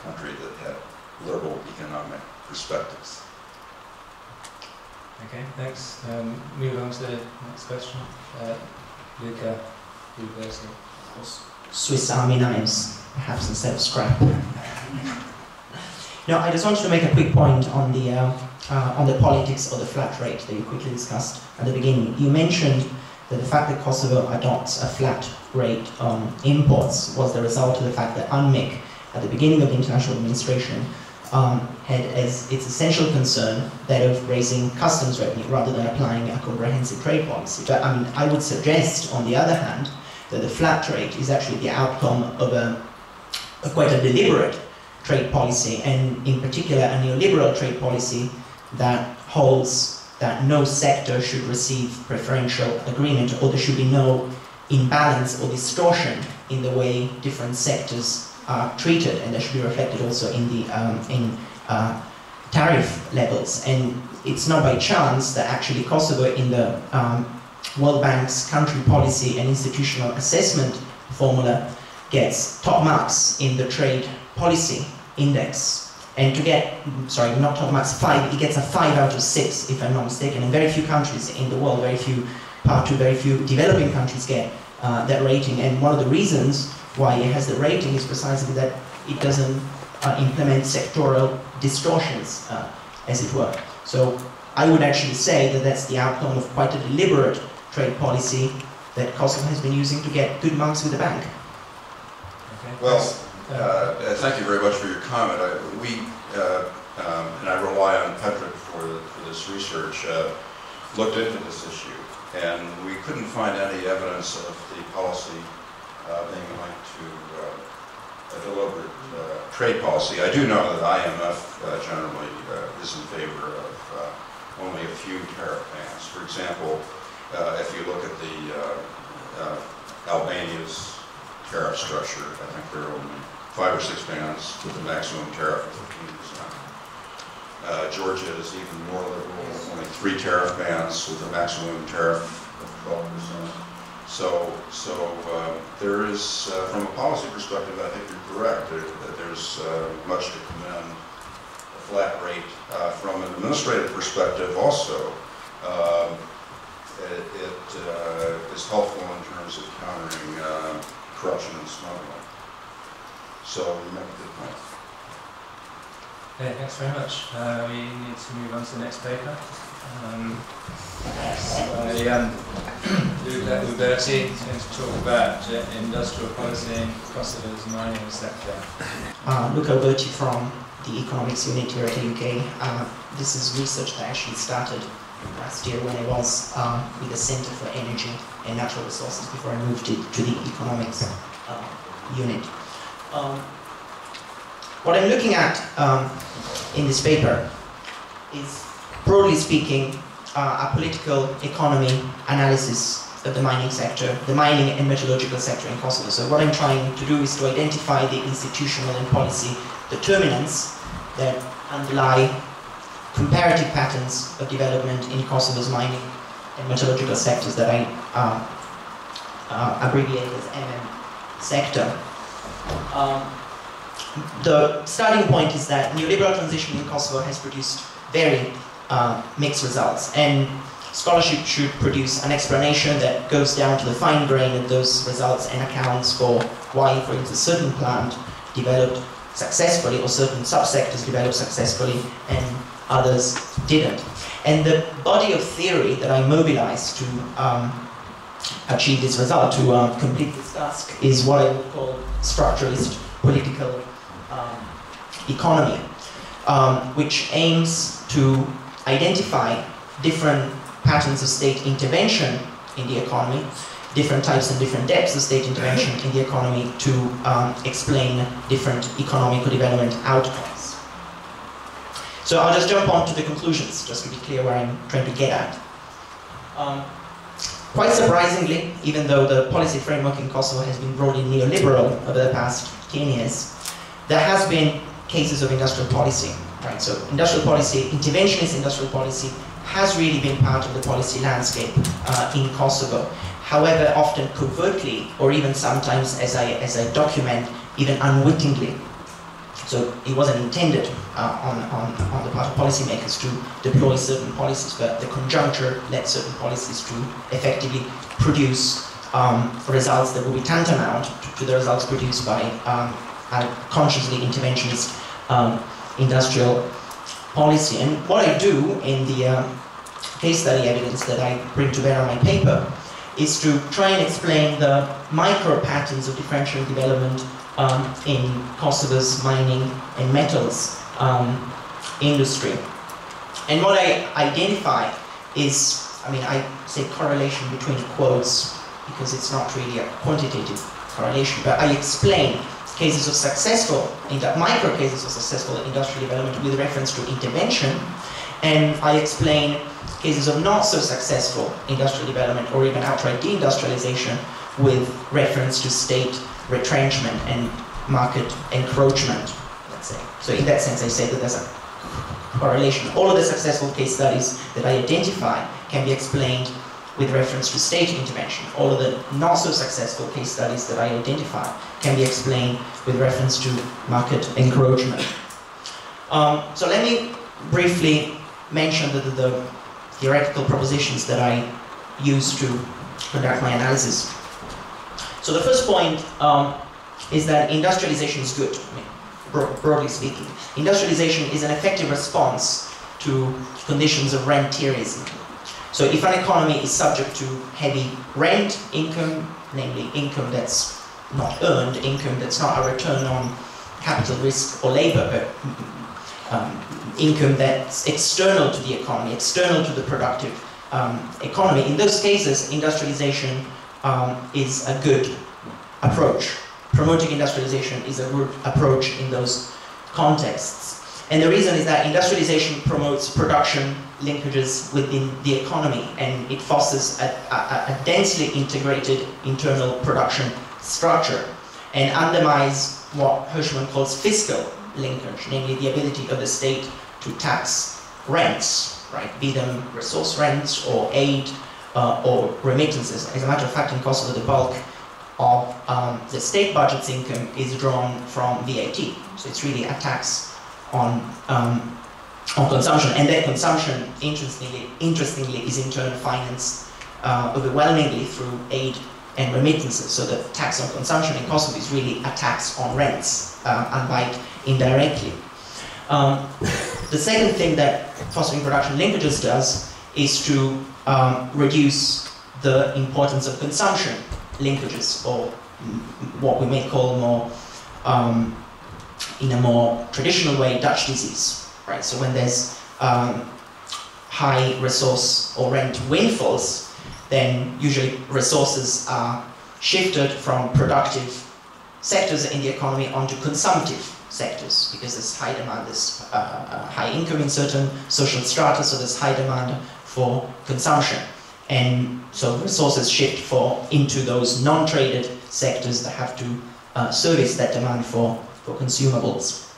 D: country that had liberal economic perspectives.
A: Okay, thanks. Move on to the next question. Luca, Uberti.
E: Swiss Army knives, perhaps instead of scrap. No, I just wanted to make a quick point on the politics of the flat rate that you quickly discussed at the beginning. You mentioned that the fact that Kosovo adopts a flat rate on imports was the result of the fact that UNMIC at the beginning of the international administration, had as its essential concern that of raising customs revenue rather than applying a comprehensive trade policy. But I mean, I would suggest, on the other hand, that the flat rate is actually the outcome of quite a deliberate trade policy, and in particular a neoliberal trade policy that holds that no sector should receive preferential agreement, or there should be no imbalance or distortion in the way different sectors are treated, and that should be reflected also in the tariff levels. And it's not by chance that actually Kosovo, in the World Bank's country policy and institutional assessment formula, gets top marks in the trade policy index. And to get, sorry, not top marks, 5, it gets a 5 out of 6, if I'm not mistaken. And very few countries in the world, very few developing countries get that rating. And one of the reasons why it has the rating is precisely that it doesn't implement sectoral distortions, as it were. So I would actually say that that's the outcome of quite a deliberate trade policy that Kosovo has been using to get good marks with the bank.
A: Okay.
D: Well, thank you very much for your comment. And I rely on Petrit for this research, looked into this issue, and we couldn't find any evidence of the policy being linked to a deliberate trade policy. I do know that IMF generally is in favor of only a few tariff bans. For example, if you look at the Albania's tariff structure, I think there are only 5 or 6 bans with a maximum tariff of 15%. Georgia is even more liberal, only 3 tariff bans with a maximum tariff of 12%. So there is, from a policy perspective, I think you're correct, that there's much to commend a flat rate. From an administrative perspective also, it is helpful in terms of countering corruption and smuggling. So you make a good point.
A: Okay, thanks very much. We need to move on to the next paper. Luca Uberti is going to talk about industrial policy in Kosovo's mining sector.
E: Luca Uberti from the economics unit here at the UK. This is research that actually started last year when I was with the Center for Energy and Natural Resources before I moved to the economics unit. What I'm looking at in this paper is, broadly speaking, a political economy analysis of the mining sector, the mining and metallurgical sector in Kosovo. So what I'm trying to do is to identify the institutional and policy determinants that underlie comparative patterns of development in Kosovo's mining and metallurgical sectors that I abbreviate as MM sector. The starting point is that neoliberal transition in Kosovo has produced very mixed results, and scholarship should produce an explanation that goes down to the fine grain of those results and accounts for why, for instance, a certain plant developed successfully or certain subsectors developed successfully and others didn't. And the body of theory that I mobilized to achieve this result, to complete this task, is what I would call structuralist political economy, which aims to identify different patterns of state intervention in the economy, different types and different depths of state intervention in the economy to explain different economic development outcomes. So I'll just jump on to the conclusions, just to be clear where I'm trying to get at. Quite surprisingly, even though the policy framework in Kosovo has been broadly neoliberal over the past 10 years, there has been cases of industrial policy, right? So industrial policy, interventionist industrial policy, has really been part of the policy landscape in Kosovo. However, often covertly, or even sometimes, as I document, even unwittingly. So it wasn't intended on the part of policymakers to deploy certain policies, but the conjuncture led certain policies to effectively produce results that will be tantamount to the results produced by a consciously interventionist industrial policy. And what I do in the case study evidence that I bring to bear on my paper is to try and explain the micro patterns of differential development in Kosovo's mining and metals industry. And what I identify is, I say correlation between quotes because it's not really a quantitative correlation, but I explain cases of successful, micro cases of successful industrial development with reference to intervention, and I explain cases of not so successful industrial development or even outright deindustrialization with reference to state retrenchment and market encroachment, let's say. So in that sense, I say that there's a correlation. All of the successful case studies that I identify can be explained with reference to state intervention. All of the not so successful case studies that I identify can be explained with reference to market encroachment. So let me briefly mention the theoretical propositions that I use to conduct my analysis. So the first point is that industrialization is good, broadly speaking. Industrialization is an effective response to conditions of rentierism. So if an economy is subject to heavy rent income, namely income that's not earned, income that's not a return on capital risk or labor, but income that's external to the economy, external to the productive economy, in those cases, industrialization is a good approach. Promoting industrialization is a good approach in those contexts. And the reason is that industrialization promotes production linkages within the economy, and it fosters a densely integrated internal production structure and undermines what Hirschman calls fiscal linkage, namely the ability of the state to tax rents, right? Be them resource rents or aid or remittances. As a matter of fact, in Kosovo, the bulk of the state budget's income is drawn from VAT. So it's really a tax on consumption, and that consumption, interestingly, is in turn financed overwhelmingly through aid and remittances. So the tax on consumption in Kosovo is really a tax on rents, albeit indirectly. The second thing that fostering production linkages does is to reduce the importance of consumption linkages, or what we may call more, in a more traditional way, Dutch disease, right? So when there's high resource or rent windfalls, then usually resources are shifted from productive sectors in the economy onto consumptive sectors, because there's high demand, there's high income in certain social strata, so there's high demand for consumption. And so resources shift into those non-traded sectors that have to service that demand for consumables.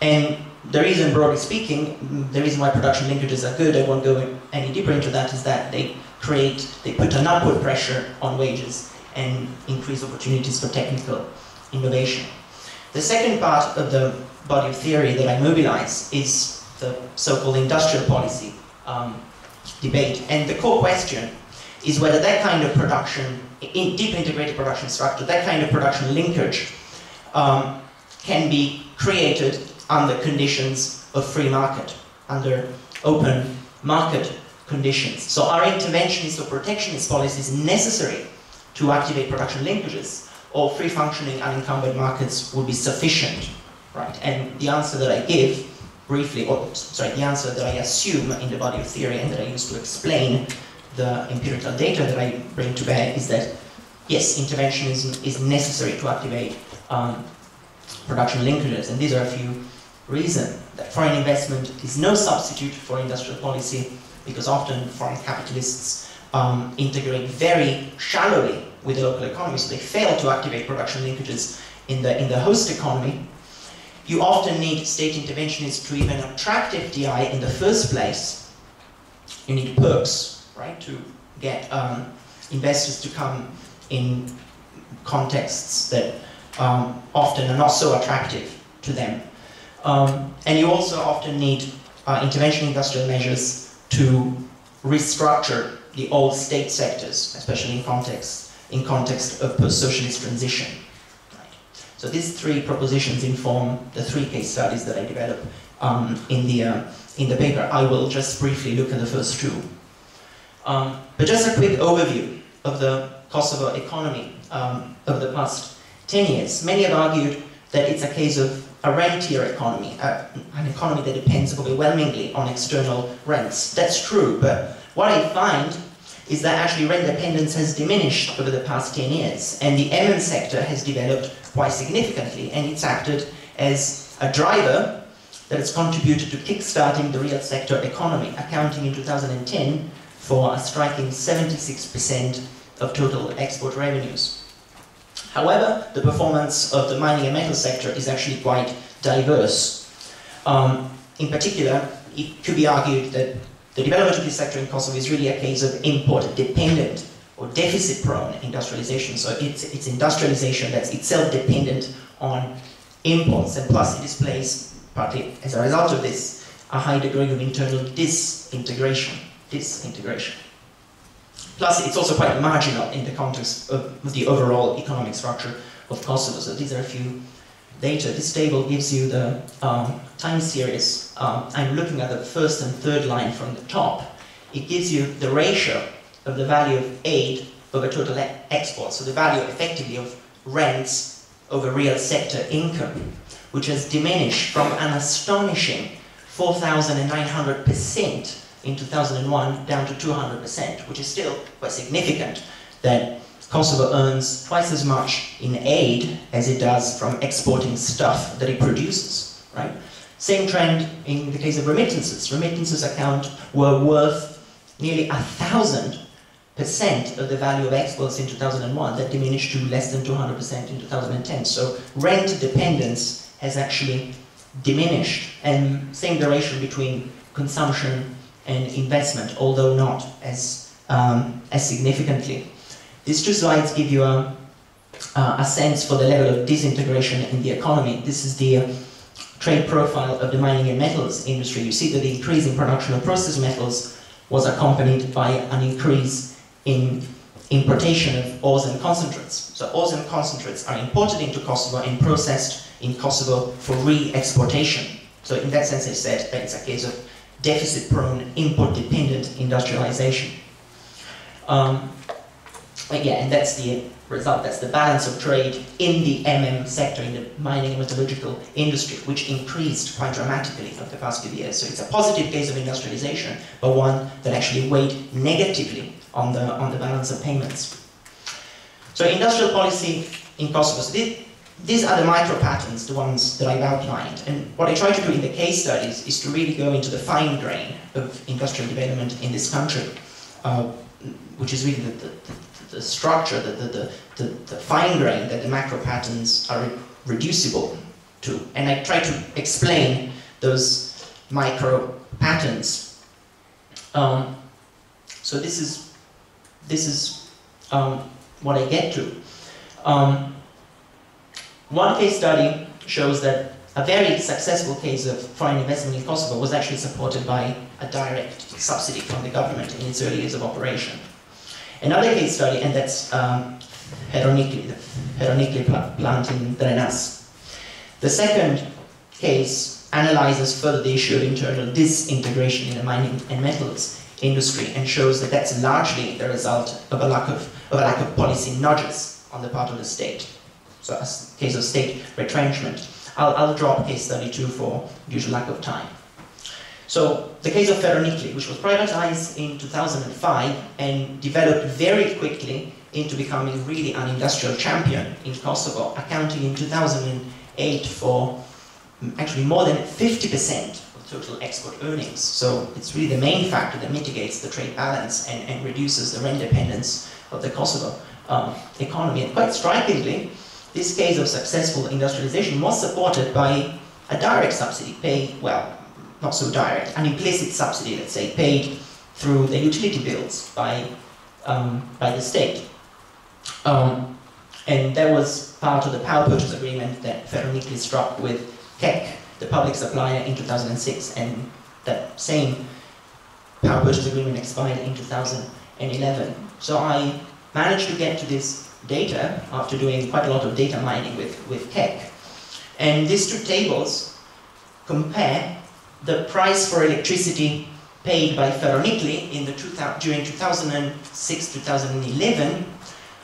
E: And the reason, broadly speaking, the reason why production linkages are good, I won't go any deeper into that, is that they put an upward pressure on wages and increase opportunities for technical innovation. The second part of the body of theory that I mobilize is the so-called industrial policy debate. And the core question is whether that kind of production, deep integrated production structure, that kind of production linkage can be created under conditions of free market, under open market conditions. So are interventionist or protectionist policies necessary to activate production linkages, or free functioning unencumbered markets would be sufficient, right? And the answer that I give briefly, the answer that I assume in the body of theory and that I use to explain the empirical data that I bring to bear is that, yes, interventionism is necessary to activate production linkages, and these are a few reasons. That foreign investment is no substitute for industrial policy, because often foreign capitalists integrate very shallowly with the local economy, so they fail to activate production linkages in the host economy. You often need state interventionists to even attract FDI in the first place. You need perks, right, to get investors to come in contexts that often are not so attractive to them. And you also often need intervention industrial measures to restructure the old state sectors, especially in context of post-socialist transition. Right. So these three propositions inform the three case studies that I develop in the paper. I will just briefly look at the first two. But just a quick overview of the Kosovo economy over the past 10 years. Many have argued that it's a case of a rentier economy, an economy that depends overwhelmingly on external rents. That's true, but what I find is that actually rent dependence has diminished over the past 10 years, and the MM sector has developed quite significantly, and it's acted as a driver that has contributed to kickstarting the real sector economy, accounting in 2010 for a striking 76% of total export revenues. However, the performance of the mining and metal sector is actually quite diverse. In particular, it could be argued that the development of this sector in Kosovo is really a case of import-dependent or deficit-prone industrialization. So it's industrialization that's itself dependent on imports, and plus it displays, partly as a result of this, a high degree of internal disintegration. Plus, it's also quite marginal in the context of the overall economic structure of Kosovo. So these are a few data. This table gives you the time series. I'm looking at the first and third line from the top. It gives you the ratio of the value of aid over total exports, so the value effectively of rents over real sector income, which has diminished from an astonishing 4,900% in 2001 down to 200%, which is still quite significant, that Kosovo earns twice as much in aid as it does from exporting stuff that it produces, right? Same trend in the case of remittances. Remittances were worth nearly 1,000% of the value of exports in 2001. That diminished to less than 200% in 2010. So rent dependence has actually diminished, and same the ratio between consumption and investment, although not as significantly. These two slides give you a sense for the level of disintegration in the economy. This is the trade profile of the mining and metals industry. You see that the increase in production of processed metals was accompanied by an increase in importation of ores and concentrates. So ores and concentrates are imported into Kosovo and processed in Kosovo for re-exportation. So in that sense, I said that it's a case of deficit-prone, import-dependent industrialization. Yeah, and that's the result, that's the balance of trade in the MM sector, in the mining and metallurgical industry, which increased quite dramatically over the past few years. So it's a positive case of industrialization, but one that actually weighed negatively on the balance of payments. So industrial policy in Kosovo. So these are the micro patterns, the ones that I've outlined. And what I try to do in the case studies is to really go into the fine grain of industrial development in this country, which is really the structure, the fine grain that the macro patterns are reducible to. And I try to explain those micro patterns. So this is what I get to. One case study shows that a very successful case of foreign investment in Kosovo was actually supported by a direct subsidy from the government in its early years of operation. Another case study, and that's Heronikli plant in Drenas. The second case analyzes further the issue of internal disintegration in the mining and metals industry and shows that that's largely the result of a lack of policy nudges on the part of the state. So a case of state retrenchment. I'll drop case study 2 due to lack of time. So the case of Heronikli, which was privatized in 2005 and developed very quickly into becoming really an industrial champion in Kosovo, accounting in 2008 for actually more than 50% of total export earnings. So it's really the main factor that mitigates the trade balance and reduces the rent dependence of the Kosovo economy. And quite strikingly, this case of successful industrialization was supported by a direct subsidy paid, well, not so direct, an implicit subsidy, let's say, paid through the utility bills by the state. And that was part of the power purchase agreement that Heronikli struck with KEK, the public supplier, in 2006, and that same power purchase agreement expired in 2011. So I managed to get to this data after doing quite a lot of data mining with KEK. And these two tables compare the price for electricity paid by Heronikli during 2006-2011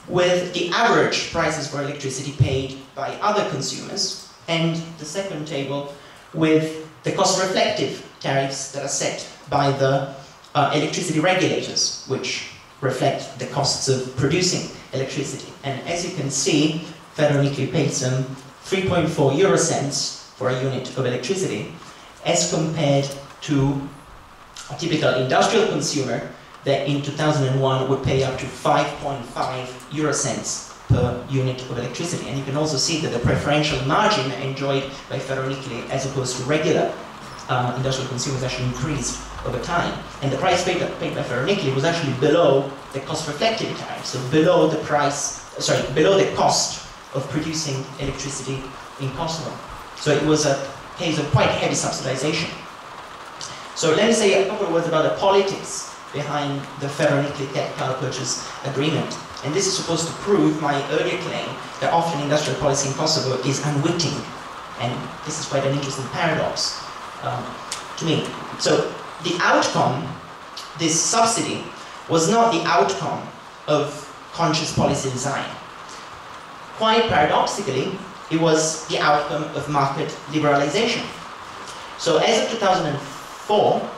E: with the average prices for electricity paid by other consumers, and the second table with the cost-reflective tariffs that are set by the electricity regulators, which reflect the costs of producing electricity. And as you can see, Thessaloniki paid some 3.4 euro cents for a unit of electricity, as compared to a typical industrial consumer that in 2001 would pay up to 5.5 euro cents per unit of electricity. And you can also see that the preferential margin enjoyed by Thessaloniki as opposed to regular industrial consumers actually increased over time. And the price paid by Thessaloniki was actually below the cost-reflective tariff, so below the below the cost of producing electricity in Kosovo. So it was a case of quite heavy subsidization. So let me say a couple of words about the politics behind the Thessaloniki power purchase agreement. And this is supposed to prove my earlier claim that often industrial policy in Kosovo is unwitting. And this is quite an interesting paradox to me. So the outcome, this subsidy, was not the outcome of conscious policy design. Quite paradoxically, it was the outcome of market liberalization. So as of 2004,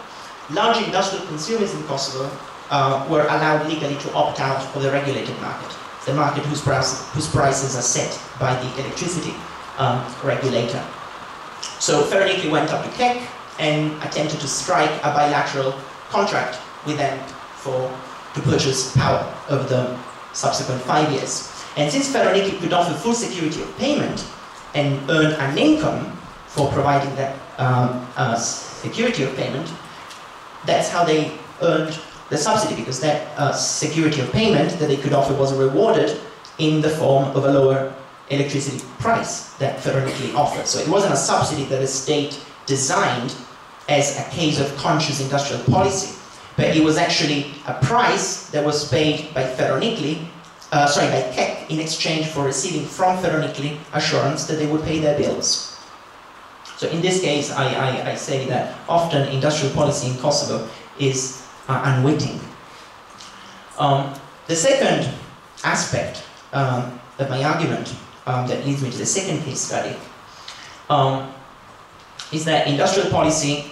E: large industrial consumers in Kosovo were allowed legally to opt out of the regulated market, the market whose prices are set by the electricity regulator. So Thessaloniki went up to KEK and attempted to strike a bilateral contract with them to purchase power over the subsequent 5 years. And since Thessaloniki could offer full security of payment and earn an income for providing that security of payment, that's how they earned the subsidy, because that security of payment that they could offer was rewarded in the form of a lower electricity price that Thessaloniki offered. So it wasn't a subsidy that the state designed as a case of conscious industrial policy, but it was actually a price that was paid by Thessaloniki, by KEK, in exchange for receiving from Thessaloniki assurance that they would pay their bills. So in this case, I say that often industrial policy in Kosovo is unwitting. The second aspect of my argument that leads me to the second case study is that industrial policy,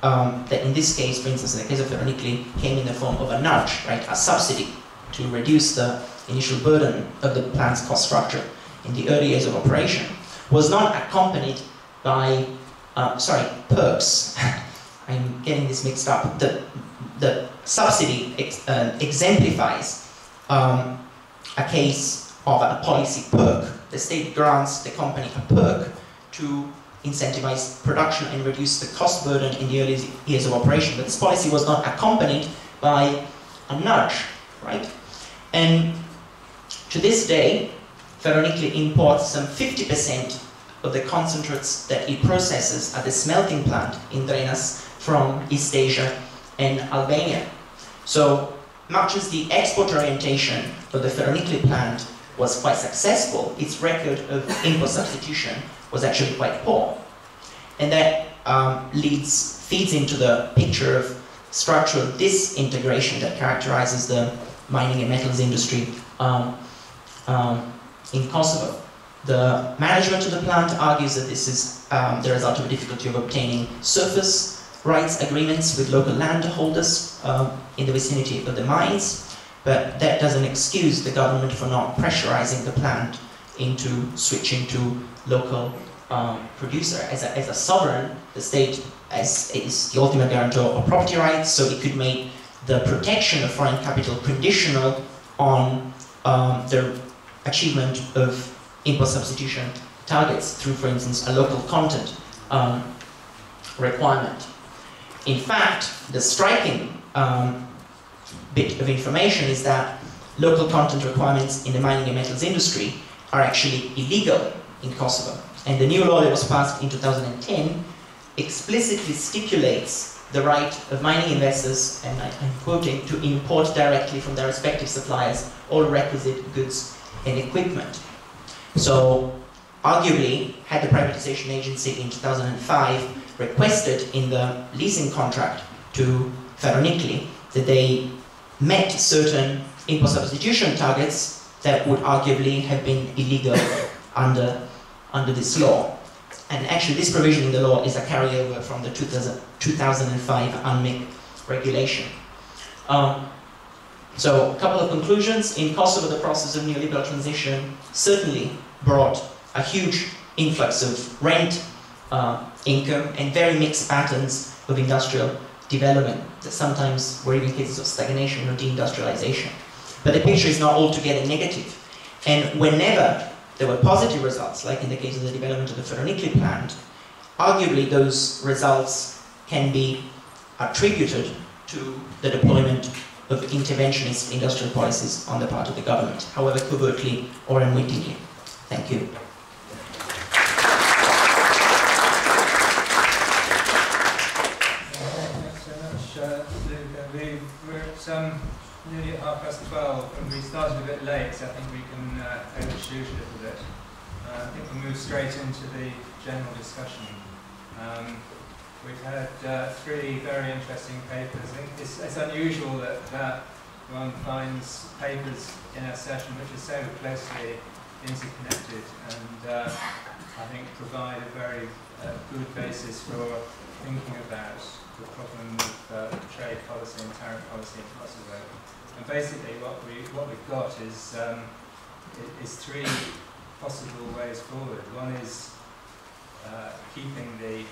E: that in this case, for instance, in the case of Thessaloniki, came in the form of a nudge, right, a subsidy to reduce the initial burden of the plant's cost structure in the early years of operation, was not accompanied by, perks. I'm getting this mixed up. The subsidy exemplifies a case of a policy perk. The state grants the company a perk to incentivize production and reduce the cost burden in the early years of operation. But this policy was not accompanied by a nudge, right? And to this day, Thessaloniki imports some 50% of the concentrates that it processes at the smelting plant in Drenas from East Asia and Albania. So much as the export orientation of the Thessaloniki plant was quite successful, its record of import substitution was actually quite poor. And that feeds into the picture of structural disintegration that characterizes the mining and metals industry in Kosovo. The management of the plant argues that this is the result of a difficulty of obtaining surface rights agreements with local landholders in the vicinity of the mines, but that doesn't excuse the government for not pressurizing the plant into switching to local producer. As a sovereign, the state is the ultimate guarantor of property rights, so it could make the protection of foreign capital conditional on the achievement of import substitution targets through, for instance, a local content requirement. In fact, the striking bit of information is that local content requirements in the mining and metals industry are actually illegal in Kosovo. And the new law that was passed in 2010 explicitly stipulates the right of mining investors, and I'm quoting, to import directly from their respective suppliers all requisite goods and equipment. So, arguably, had the privatization agency in 2005 requested in the leasing contract to Thessaloniki that they met certain import substitution targets, that would arguably have been illegal under this law. And actually this provision in the law is a carryover from the 2005 UNMIC regulation. So a couple of conclusions. In Kosovo, the process of neoliberal transition certainly brought a huge influx of rent, income, and very mixed patterns of industrial development that sometimes were even cases of stagnation or deindustrialization. But the picture is not altogether negative. And whenever there were positive results, like in the case of the development of the Florin plant, arguably those results can be attributed to the deployment of interventionist industrial policies on the part of the government, however covertly or unwittingly. Thank you.
A: Luca. We're nearly at 12:30, and we started a bit late, so I think we can overshoot a little bit. I think we'll move straight into the general discussion. We've had three very interesting papers. I think it's unusual that one finds papers in a session which is so closely interconnected, and I think provide a very good basis for thinking about the problem of trade policy and tariff policy in Kosovo. And basically, what we've got is three possible ways forward. One is keeping the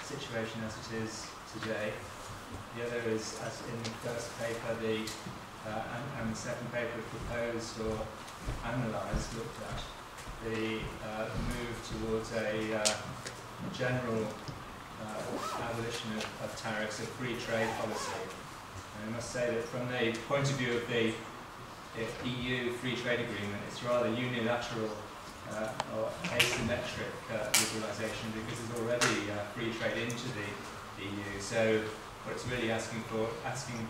A: situation as it is today. The other is, as in the first paper, and the second paper proposed or analysed, looked at, the move towards a general abolition of tariffs, a free trade policy. And I must say that from the point of view of the EU free trade agreement, it's rather unilateral or asymmetric liberalisation, because there's already free trade into the EU. So what it's really asking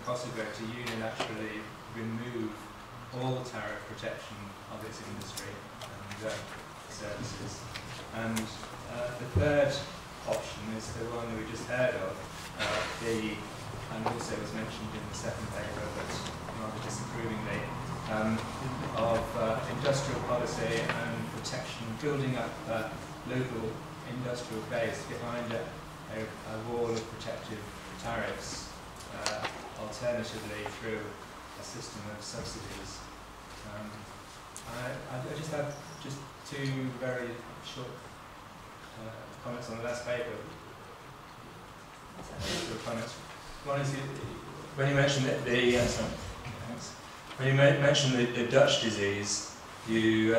A: Kosovo to unilaterally remove all tariff protection of its industry and services. And the third option is the one that we just heard of, and also was mentioned in the second paper, but rather disapprovingly, of industrial policy and protection, building up a local industrial base behind a wall of protective tariffs, alternatively through a system of subsidies. I just have two very short comments on the last paper. Comments. One is when you mentioned the Dutch disease, you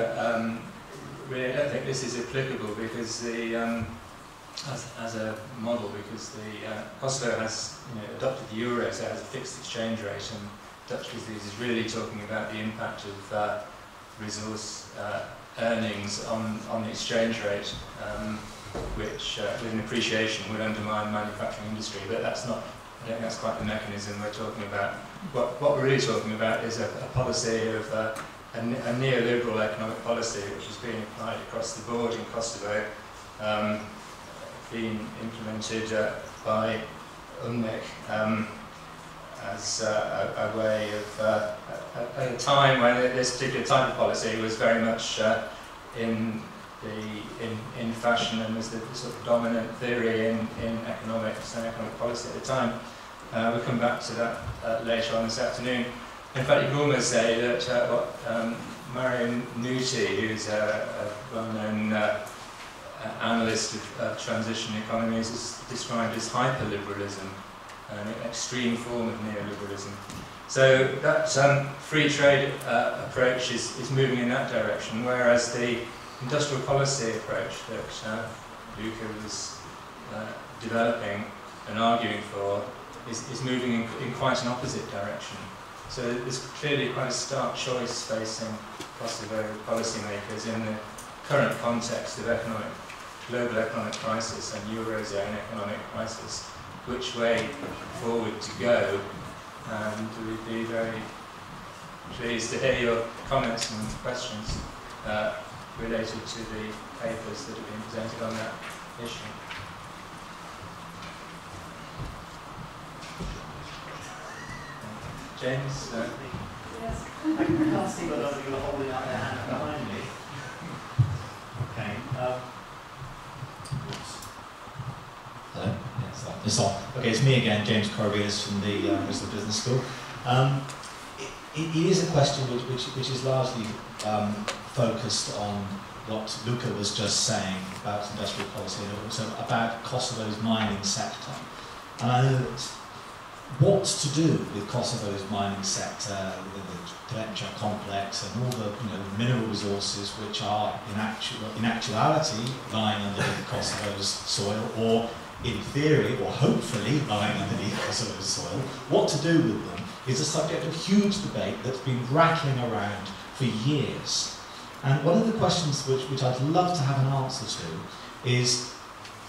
A: really don't think this is applicable because the as a model, because the Kosovo has adopted the euro, so it has a fixed exchange rate, and Dutch disease is really talking about the impact of resource earnings on the exchange rate, which with an appreciation would undermine manufacturing industry, but that's not. I don't think that's quite the mechanism we're talking about. What we're really talking about is a policy of a neoliberal economic policy which is being applied across the board in Kosovo, being implemented by UNMIC as a way of, at a time when this particular type of policy was very much in fashion and was the sort of dominant theory in economics and economic policy at the time. We'll come back to that later on this afternoon. In fact, you could almost say that what Marian Nuti, who's a well-known analyst of transition economies, is described as hyperliberalism, an extreme form of neoliberalism. So that free trade approach is moving in that direction, whereas the industrial policy approach that Luca was developing and arguing for is moving in quite an opposite direction. So there's clearly quite a stark choice facing Kosovo policymakers in the current context of global economic crisis and eurozone economic crisis, which way forward to go. And we'd be very pleased to hear your comments and questions related to the papers that have been presented on that issue. James?
C: Yes. I can't see whether you were holding out their hand behind me. Okay. Hello? Yes, it's on. Okay, it's me again, James Corbias from the Bristol Business School. It is a question which is largely focused on what Luca was just saying about industrial policy and also about Kosovo's mining sector. And I know that what to do with Kosovo's mining sector, with the Petrit complex and all the mineral resources which are in actuality lying underneath Kosovo's soil, or in theory or hopefully lying underneath Kosovo's soil, what to do with them is a subject of huge debate that's been rattling around for years. And one of the questions which I'd love to have an answer to is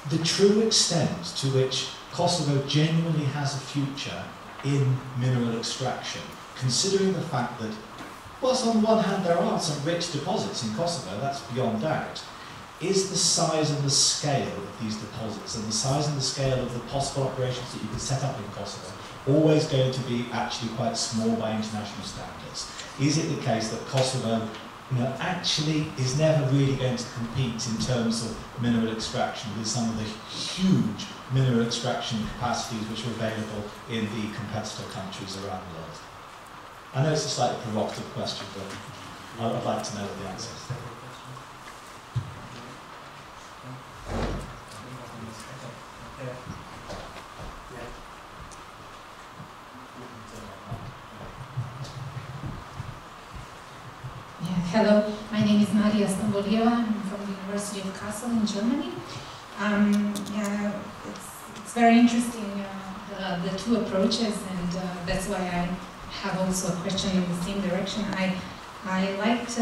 C: the true extent to which Kosovo genuinely has a future in mineral extraction, considering the fact that, whilst on one hand there are some rich deposits in Kosovo, that's beyond doubt, is the size and the scale of these deposits and the size and the scale of the possible operations that you could set up in Kosovo always going to be actually quite small by international standards? Is it the case that Kosovo actually is never really going to compete in terms of mineral extraction with some of the huge mineral extraction capacities which are available in the competitor countries around the world? I know it's a slightly provocative question, but I'd like to know the answer.
F: Hello, my name is Maria Stambolieva. I'm from the University of Kassel in Germany. It's very interesting, the two approaches, and that's why I have also a question in the same direction. I liked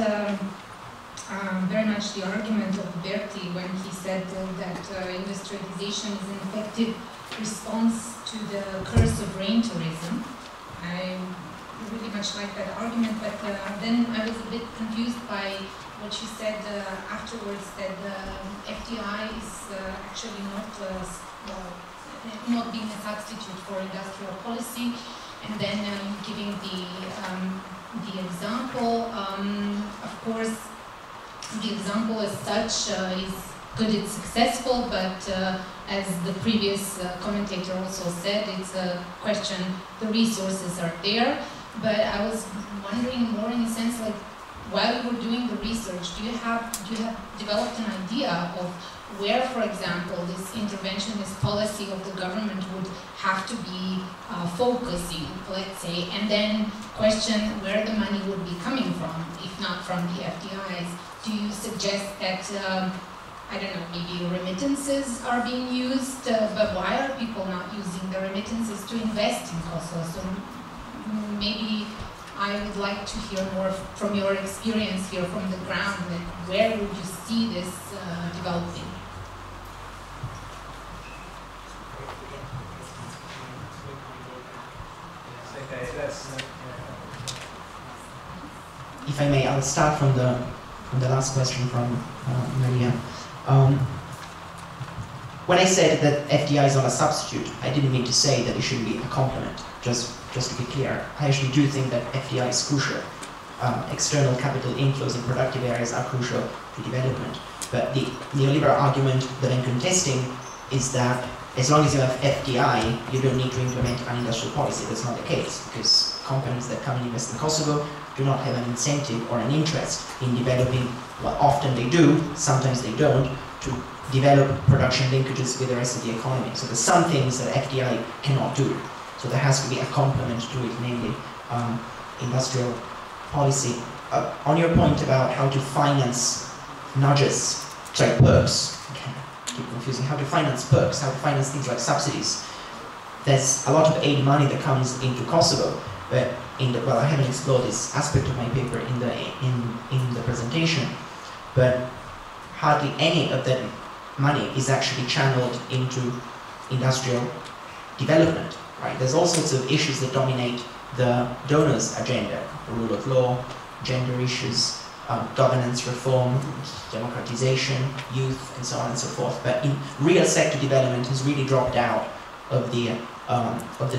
F: very much the argument of Uberti when he said that industrialization is an effective response to the curse of rain tourism. I really much like that argument, but then I was a bit confused by what you said afterwards, that FDI is actually not being a substitute for industrial policy, and then giving the example. Of course, the example as such is good, it's successful, but as the previous commentator also said, it's a question, the resources are there. But I was wondering more in the sense, like, while you were doing the research, do you have developed an idea of where, for example, this interventionist policy of the government would have to be focusing, let's say, and then question where the money would be coming from, if not from the FDIs? Do you suggest that, I don't know, maybe remittances are being used, but why are people not using the remittances to invest in Kosovo? So maybe I would like to hear more from your experience here from the ground, like where would you see this developing?
E: If I may, I'll start from the last question from Maria. When I said that FDI is not a substitute, I didn't mean to say that it shouldn't be a complement. Just to be clear, I actually do think that FDI is crucial. External capital inflows in productive areas are crucial to development. But the neoliberal argument that I'm contesting is that as long as you have FDI, you don't need to implement an industrial policy. That's not the case, because companies that come and invest in Kosovo do not have an incentive or an interest in developing, well, often they do, sometimes they don't, to develop production linkages with the rest of the economy. So there's some things that FDI cannot do. So there has to be a complement to it, namely industrial policy. On your point about how to finance perks, keep confusing, how to finance perks, how to finance things like subsidies. There's a lot of aid money that comes into Kosovo, but well, I haven't explored this aspect of my paper in the presentation, but hardly any of that money is actually channeled into industrial development. Right? There's all sorts of issues that dominate the donors' agenda: the rule of law, gender issues, governance reform, democratization, youth, and so on and so forth. But in real sector development has really dropped out of the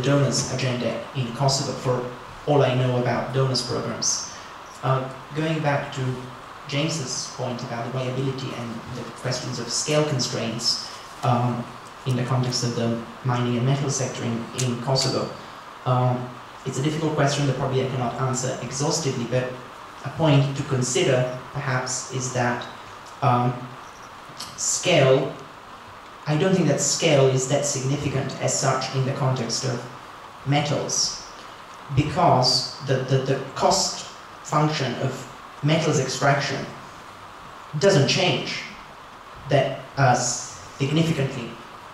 E: donors' agenda in Kosovo for all I know about donors programs. Going back to James's point about the viability and the questions of scale constraints in the context of the mining and metal sector in Kosovo, it's a difficult question that probably I cannot answer exhaustively, but a point to consider perhaps is that scale, I don't think that scale is that significant as such in the context of metals, because the cost function of metals extraction doesn't change that significantly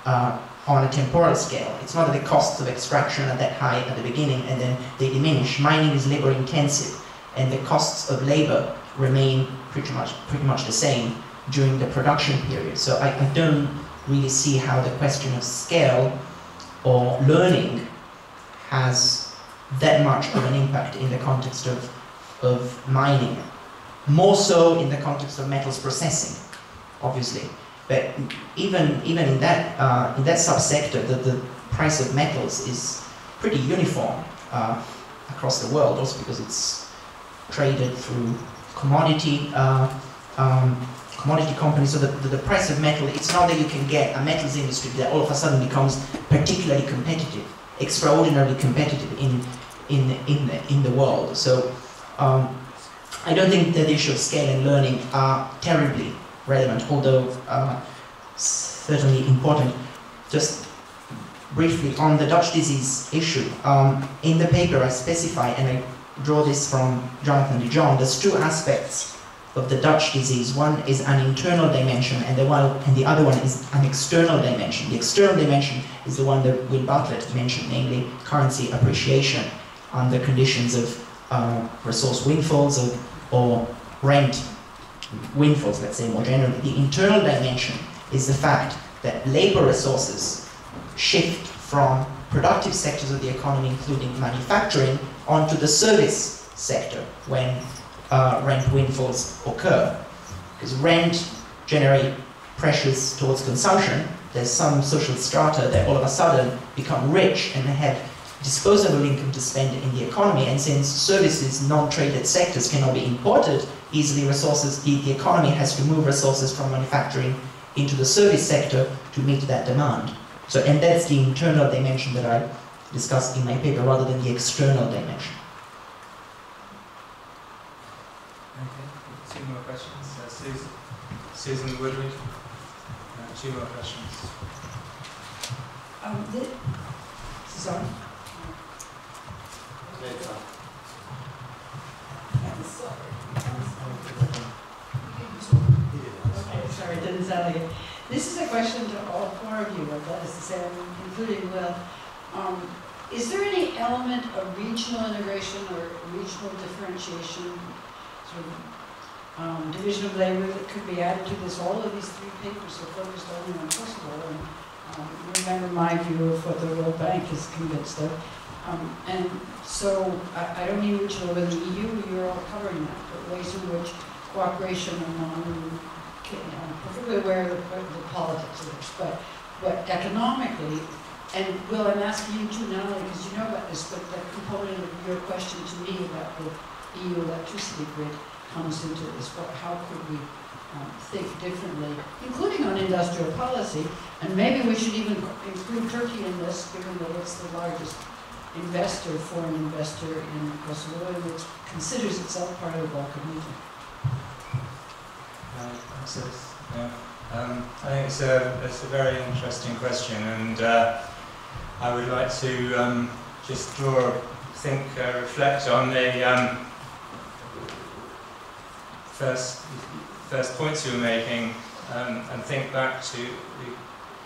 E: on a temporal scale. It's not that the costs of extraction are that high at the beginning and then they diminish. Mining is labor intensive, and the costs of labor remain pretty much the same during the production period. So I don't really see how the question of scale or learning has that much of an impact in the context of mining. More so in the context of metals processing, obviously. But even in that subsector, the price of metals is pretty uniform across the world, also because it's traded through commodity companies. So the price of metal, it's not that you can get a metals industry that all of a sudden becomes particularly competitive, extraordinarily competitive in the world. So I don't think that the issue of scale and learning are terribly relevant, although certainly important. Just briefly on the Dutch disease issue, in the paper I specify, and I draw this from Jonathan de Jong, there's two aspects of the Dutch disease. One is an internal dimension, and the other one is an external dimension. The external dimension is the one that Will Bartlett mentioned, namely currency appreciation under conditions of resource windfalls or rent windfalls, let's say more generally. The internal dimension is the fact that labor resources shift from productive sectors of the economy, including manufacturing, onto the service sector when rent windfalls occur. Because rent generate pressures towards consumption. There's some social strata that all of a sudden become rich and have disposable income to spend in the economy, and since services, non-traded sectors cannot be imported easily, the economy has to move resources from manufacturing into the service sector to meet that demand. So, and that's the internal dimension that I discussed in my paper rather than the external dimension.
A: Okay, two more questions. Susan Woodward, two more questions.
G: Sorry. Sorry, it didn't sound like it. This is a question to all four of you, that is to say, including Will. Is there any element of regional integration or regional differentiation, sort of division of labor that could be added to this? All of these three papers are focused only on Kosovo, and remember my view of what the World Bank is convinced of. And so I don't mean regional with the EU, you're all covering that, but ways in which cooperation among, I'm perfectly aware of the politics of this, but economically, and Will, I'm asking you too, not only because you know about this, but the component of your question to me about the EU electricity grid comes into this. How could we think differently, including on industrial policy, and maybe we should even include Turkey in this, given that it's the largest foreign investor in Kosovo, and which considers itself part of the Balkan region.
A: I think it's a very interesting question, and I would like to just reflect on the first points you were making, and think back to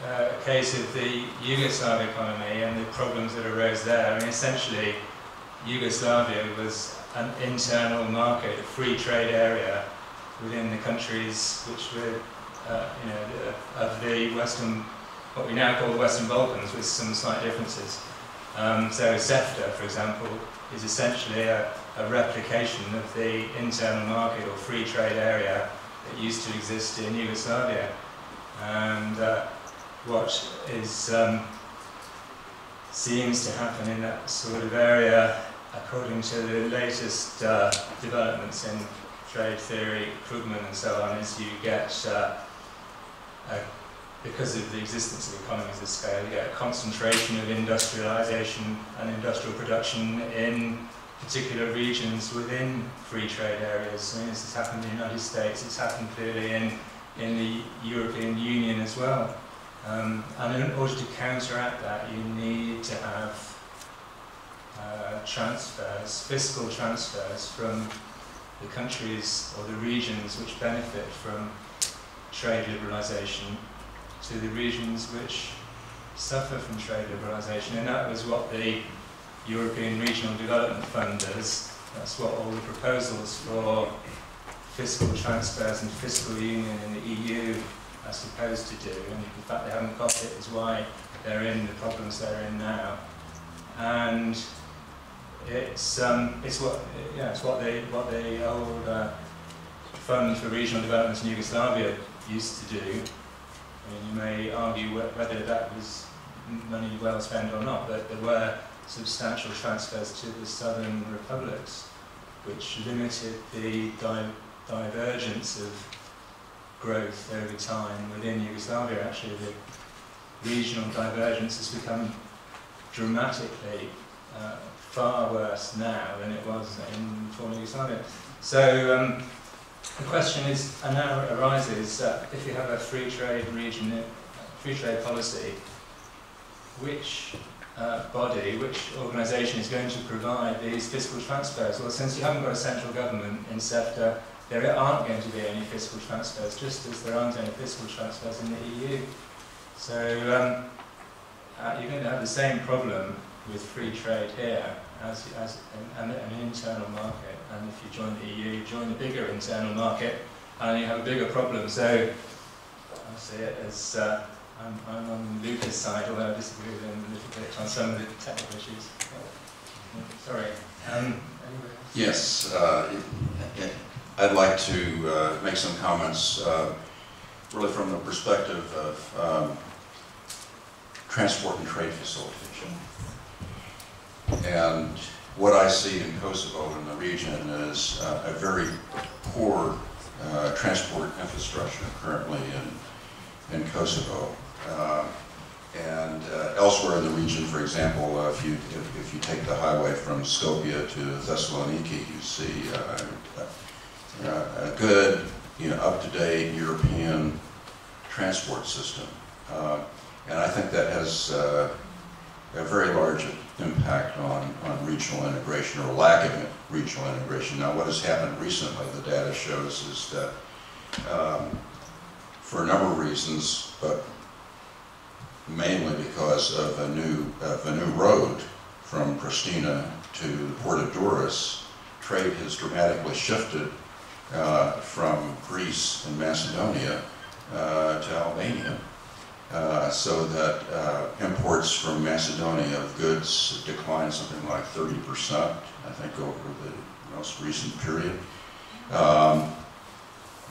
A: the case of the Yugoslav economy and the problems that arose there. I mean, essentially, Yugoslavia was an internal market, a free trade area within the countries which were, of the Western, what we now call the Western Balkans, with some slight differences. So CEFTA, for example, is essentially a replication of the internal market or free trade area that used to exist in Yugoslavia. And what is seems to happen in that sort of area according to the latest developments in trade theory, Krugman and so on, is you get, because of the existence of economies of scale, you get a concentration of industrialization and industrial production in particular regions within free trade areas. I mean, this has happened in the United States, it's happened clearly in the European Union as well. And in order to counteract that, you need to have transfers, fiscal transfers from the countries or the regions which benefit from trade liberalisation to the regions which suffer from trade liberalisation. And that was what the European Regional Development Fund does. That's what all the proposals for fiscal transfers and fiscal union in the EU are supposed to do. And the fact they haven't got it is why they're in the problems they're in now. And it's what the old Fund for Regional Development in Yugoslavia used to do. I mean, you may argue whether that was money well spent or not, but there were substantial transfers to the southern republics, which limited the divergence of growth over time within Yugoslavia. Actually, the regional divergence has become dramatically far worse now than it was in former Yugoslavia. So the question is, and now arises, if you have a free trade region, free trade policy, which body, which organisation is going to provide these fiscal transfers? Well, since you haven't got a central government in SEFTA, there aren't going to be any fiscal transfers, just as there aren't any fiscal transfers in the EU. So you're going to have the same problem with free trade here as an internal market. And if you join the EU, you join the bigger internal market, and you have a bigger problem. So I see it as I'm on Luca's side, although I disagree with him a little bit on some of the technical issues. Sorry.
D: Yes, I'd like to make some comments really from the perspective of transport and trade facilitation. And what I see in Kosovo and the region is a very poor transport infrastructure currently in Kosovo. And elsewhere in the region, for example, if you take the highway from Skopje to Thessaloniki, you see a good, up-to-date European transport system. And I think that has a very large impact on regional integration, or lack of regional integration. Now, what has happened recently, the data shows, is that for a number of reasons, but mainly because of a new road from Prishtina to the port of Durrës, trade has dramatically shifted from Greece and Macedonia to Albania. So that imports from Macedonia of goods declined something like 30%, I think, over the most recent period.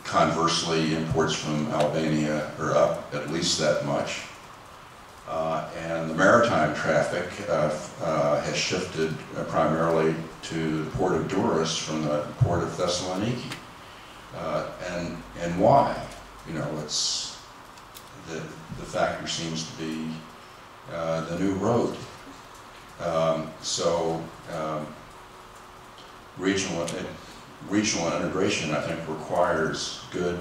D: Conversely, imports from Albania are up at least that much. And the maritime traffic has shifted primarily to the port of Durrës from the port of Thessaloniki. And why? It's the factor seems to be the new road. Regional integration, I think, requires good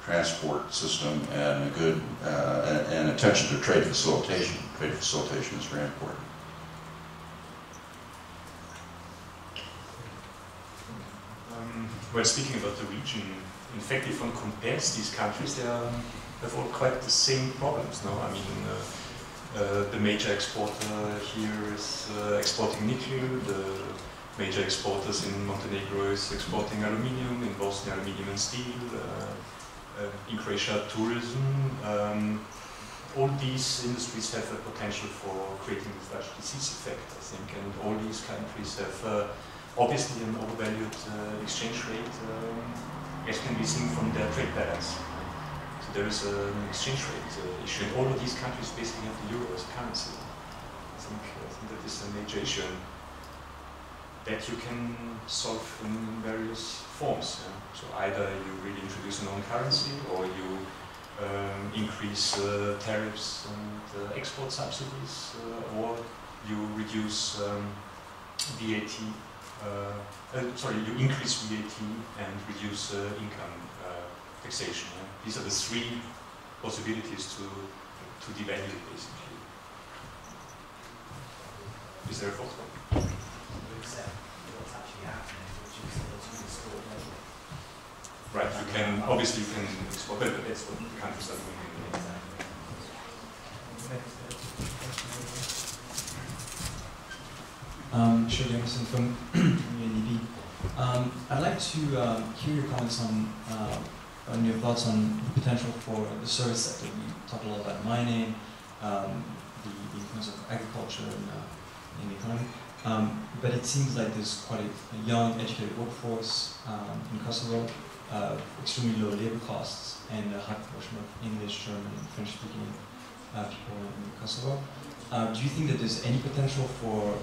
D: transport system and a good and attention to trade facilitation. Trade facilitation is very important.
B: When speaking about the region, in fact, if one compares these countries, they have all quite the same problems. No, I mean, the major exporter here is exporting nickel. The major exporters in Montenegro is exporting aluminium. In Bosnia, aluminium and steel. In Croatia, tourism. All these industries have a potential for creating this Dutch disease effect, I think, and all these countries have obviously an overvalued exchange rate, as can be seen from their trade balance. So there is an exchange rate issue, and all of these countries basically have the euro as currency. I think that is a major issue. that you can solve in various forms. So either you really introduce an own currency, or you increase tariffs and export subsidies, or you reduce VAT. You increase VAT and reduce income taxation. These are the three possibilities to devalue, basically. Is there a fourth one?
H: Accept what's actually happening, which is to distort labor.
B: Right, you can, obviously you can export, but that's what the countries are doing.
I: Sure, Jameson from UNDP. I'd like to hear your comments on your thoughts on the potential for the service sector. We talked a lot about mining, the influence of agriculture in the economy, but it seems like there's quite a young, educated workforce in Kosovo, extremely low labor costs, and a high proportion of English, German, and French-speaking people in Kosovo. Do you think that there's any potential for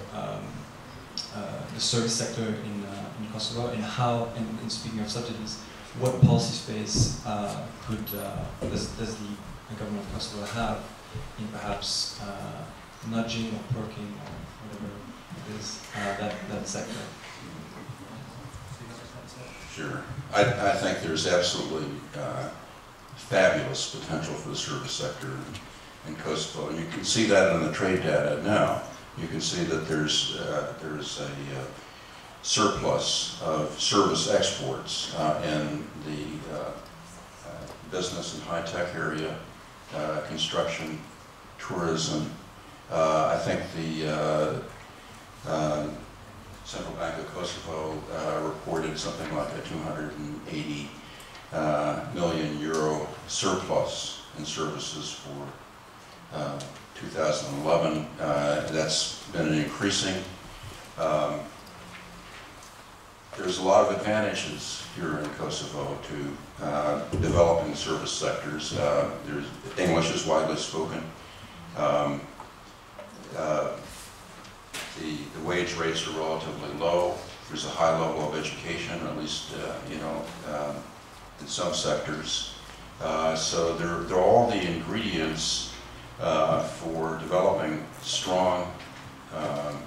I: the service sector in Kosovo, and how, and speaking of subsidies, what policy space does the government of Kosovo have in perhaps nudging or perking or whatever it is that sector?
D: Sure. I think there's absolutely fabulous potential for the service sector in Kosovo, and you can see that in the trade data now. You can see that there's a surplus of service exports in the business and high-tech area, construction, tourism. I think the Central Bank of Kosovo reported something like a 280 million euro surplus in services for 2011. That's been increasing. There's a lot of advantages here in Kosovo to developing service sectors. English is widely spoken. The wage rates are relatively low. There's a high level of education, at least in some sectors. So there are all the ingredients for developing strong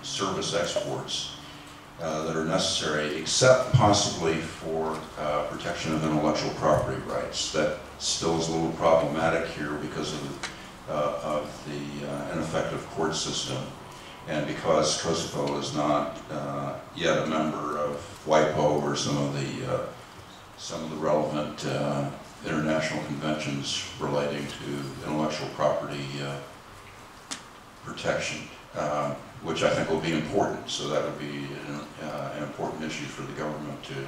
D: service exports that are necessary, except possibly for protection of intellectual property rights. That still is a little problematic here because of the ineffective court system, and because Kosovo is not yet a member of WIPO or some of the relevant international conventions relating to intellectual property protection, which I think will be important. So that would be an important issue for the government to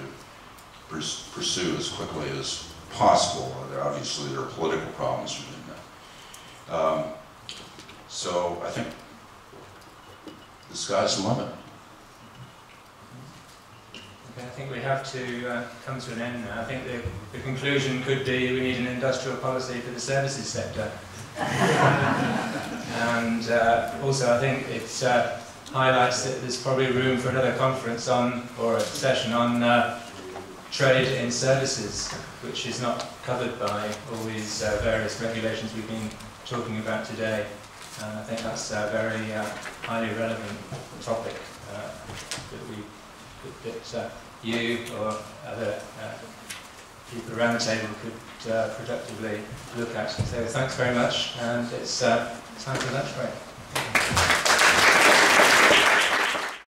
D: pursue as quickly as possible. Obviously, there are political problems within that. So I think the sky's the limit.
A: Okay, I think we have to come to an end now. I think the conclusion could be we need an industrial policy for the services sector. And also I think it highlights that there's probably room for another conference or a session on trade in services, which is not covered by all these various regulations we've been talking about today. And I think that's a very highly relevant topic that you or other people around the table could productively look at. So thanks very much, and it's time for lunch break.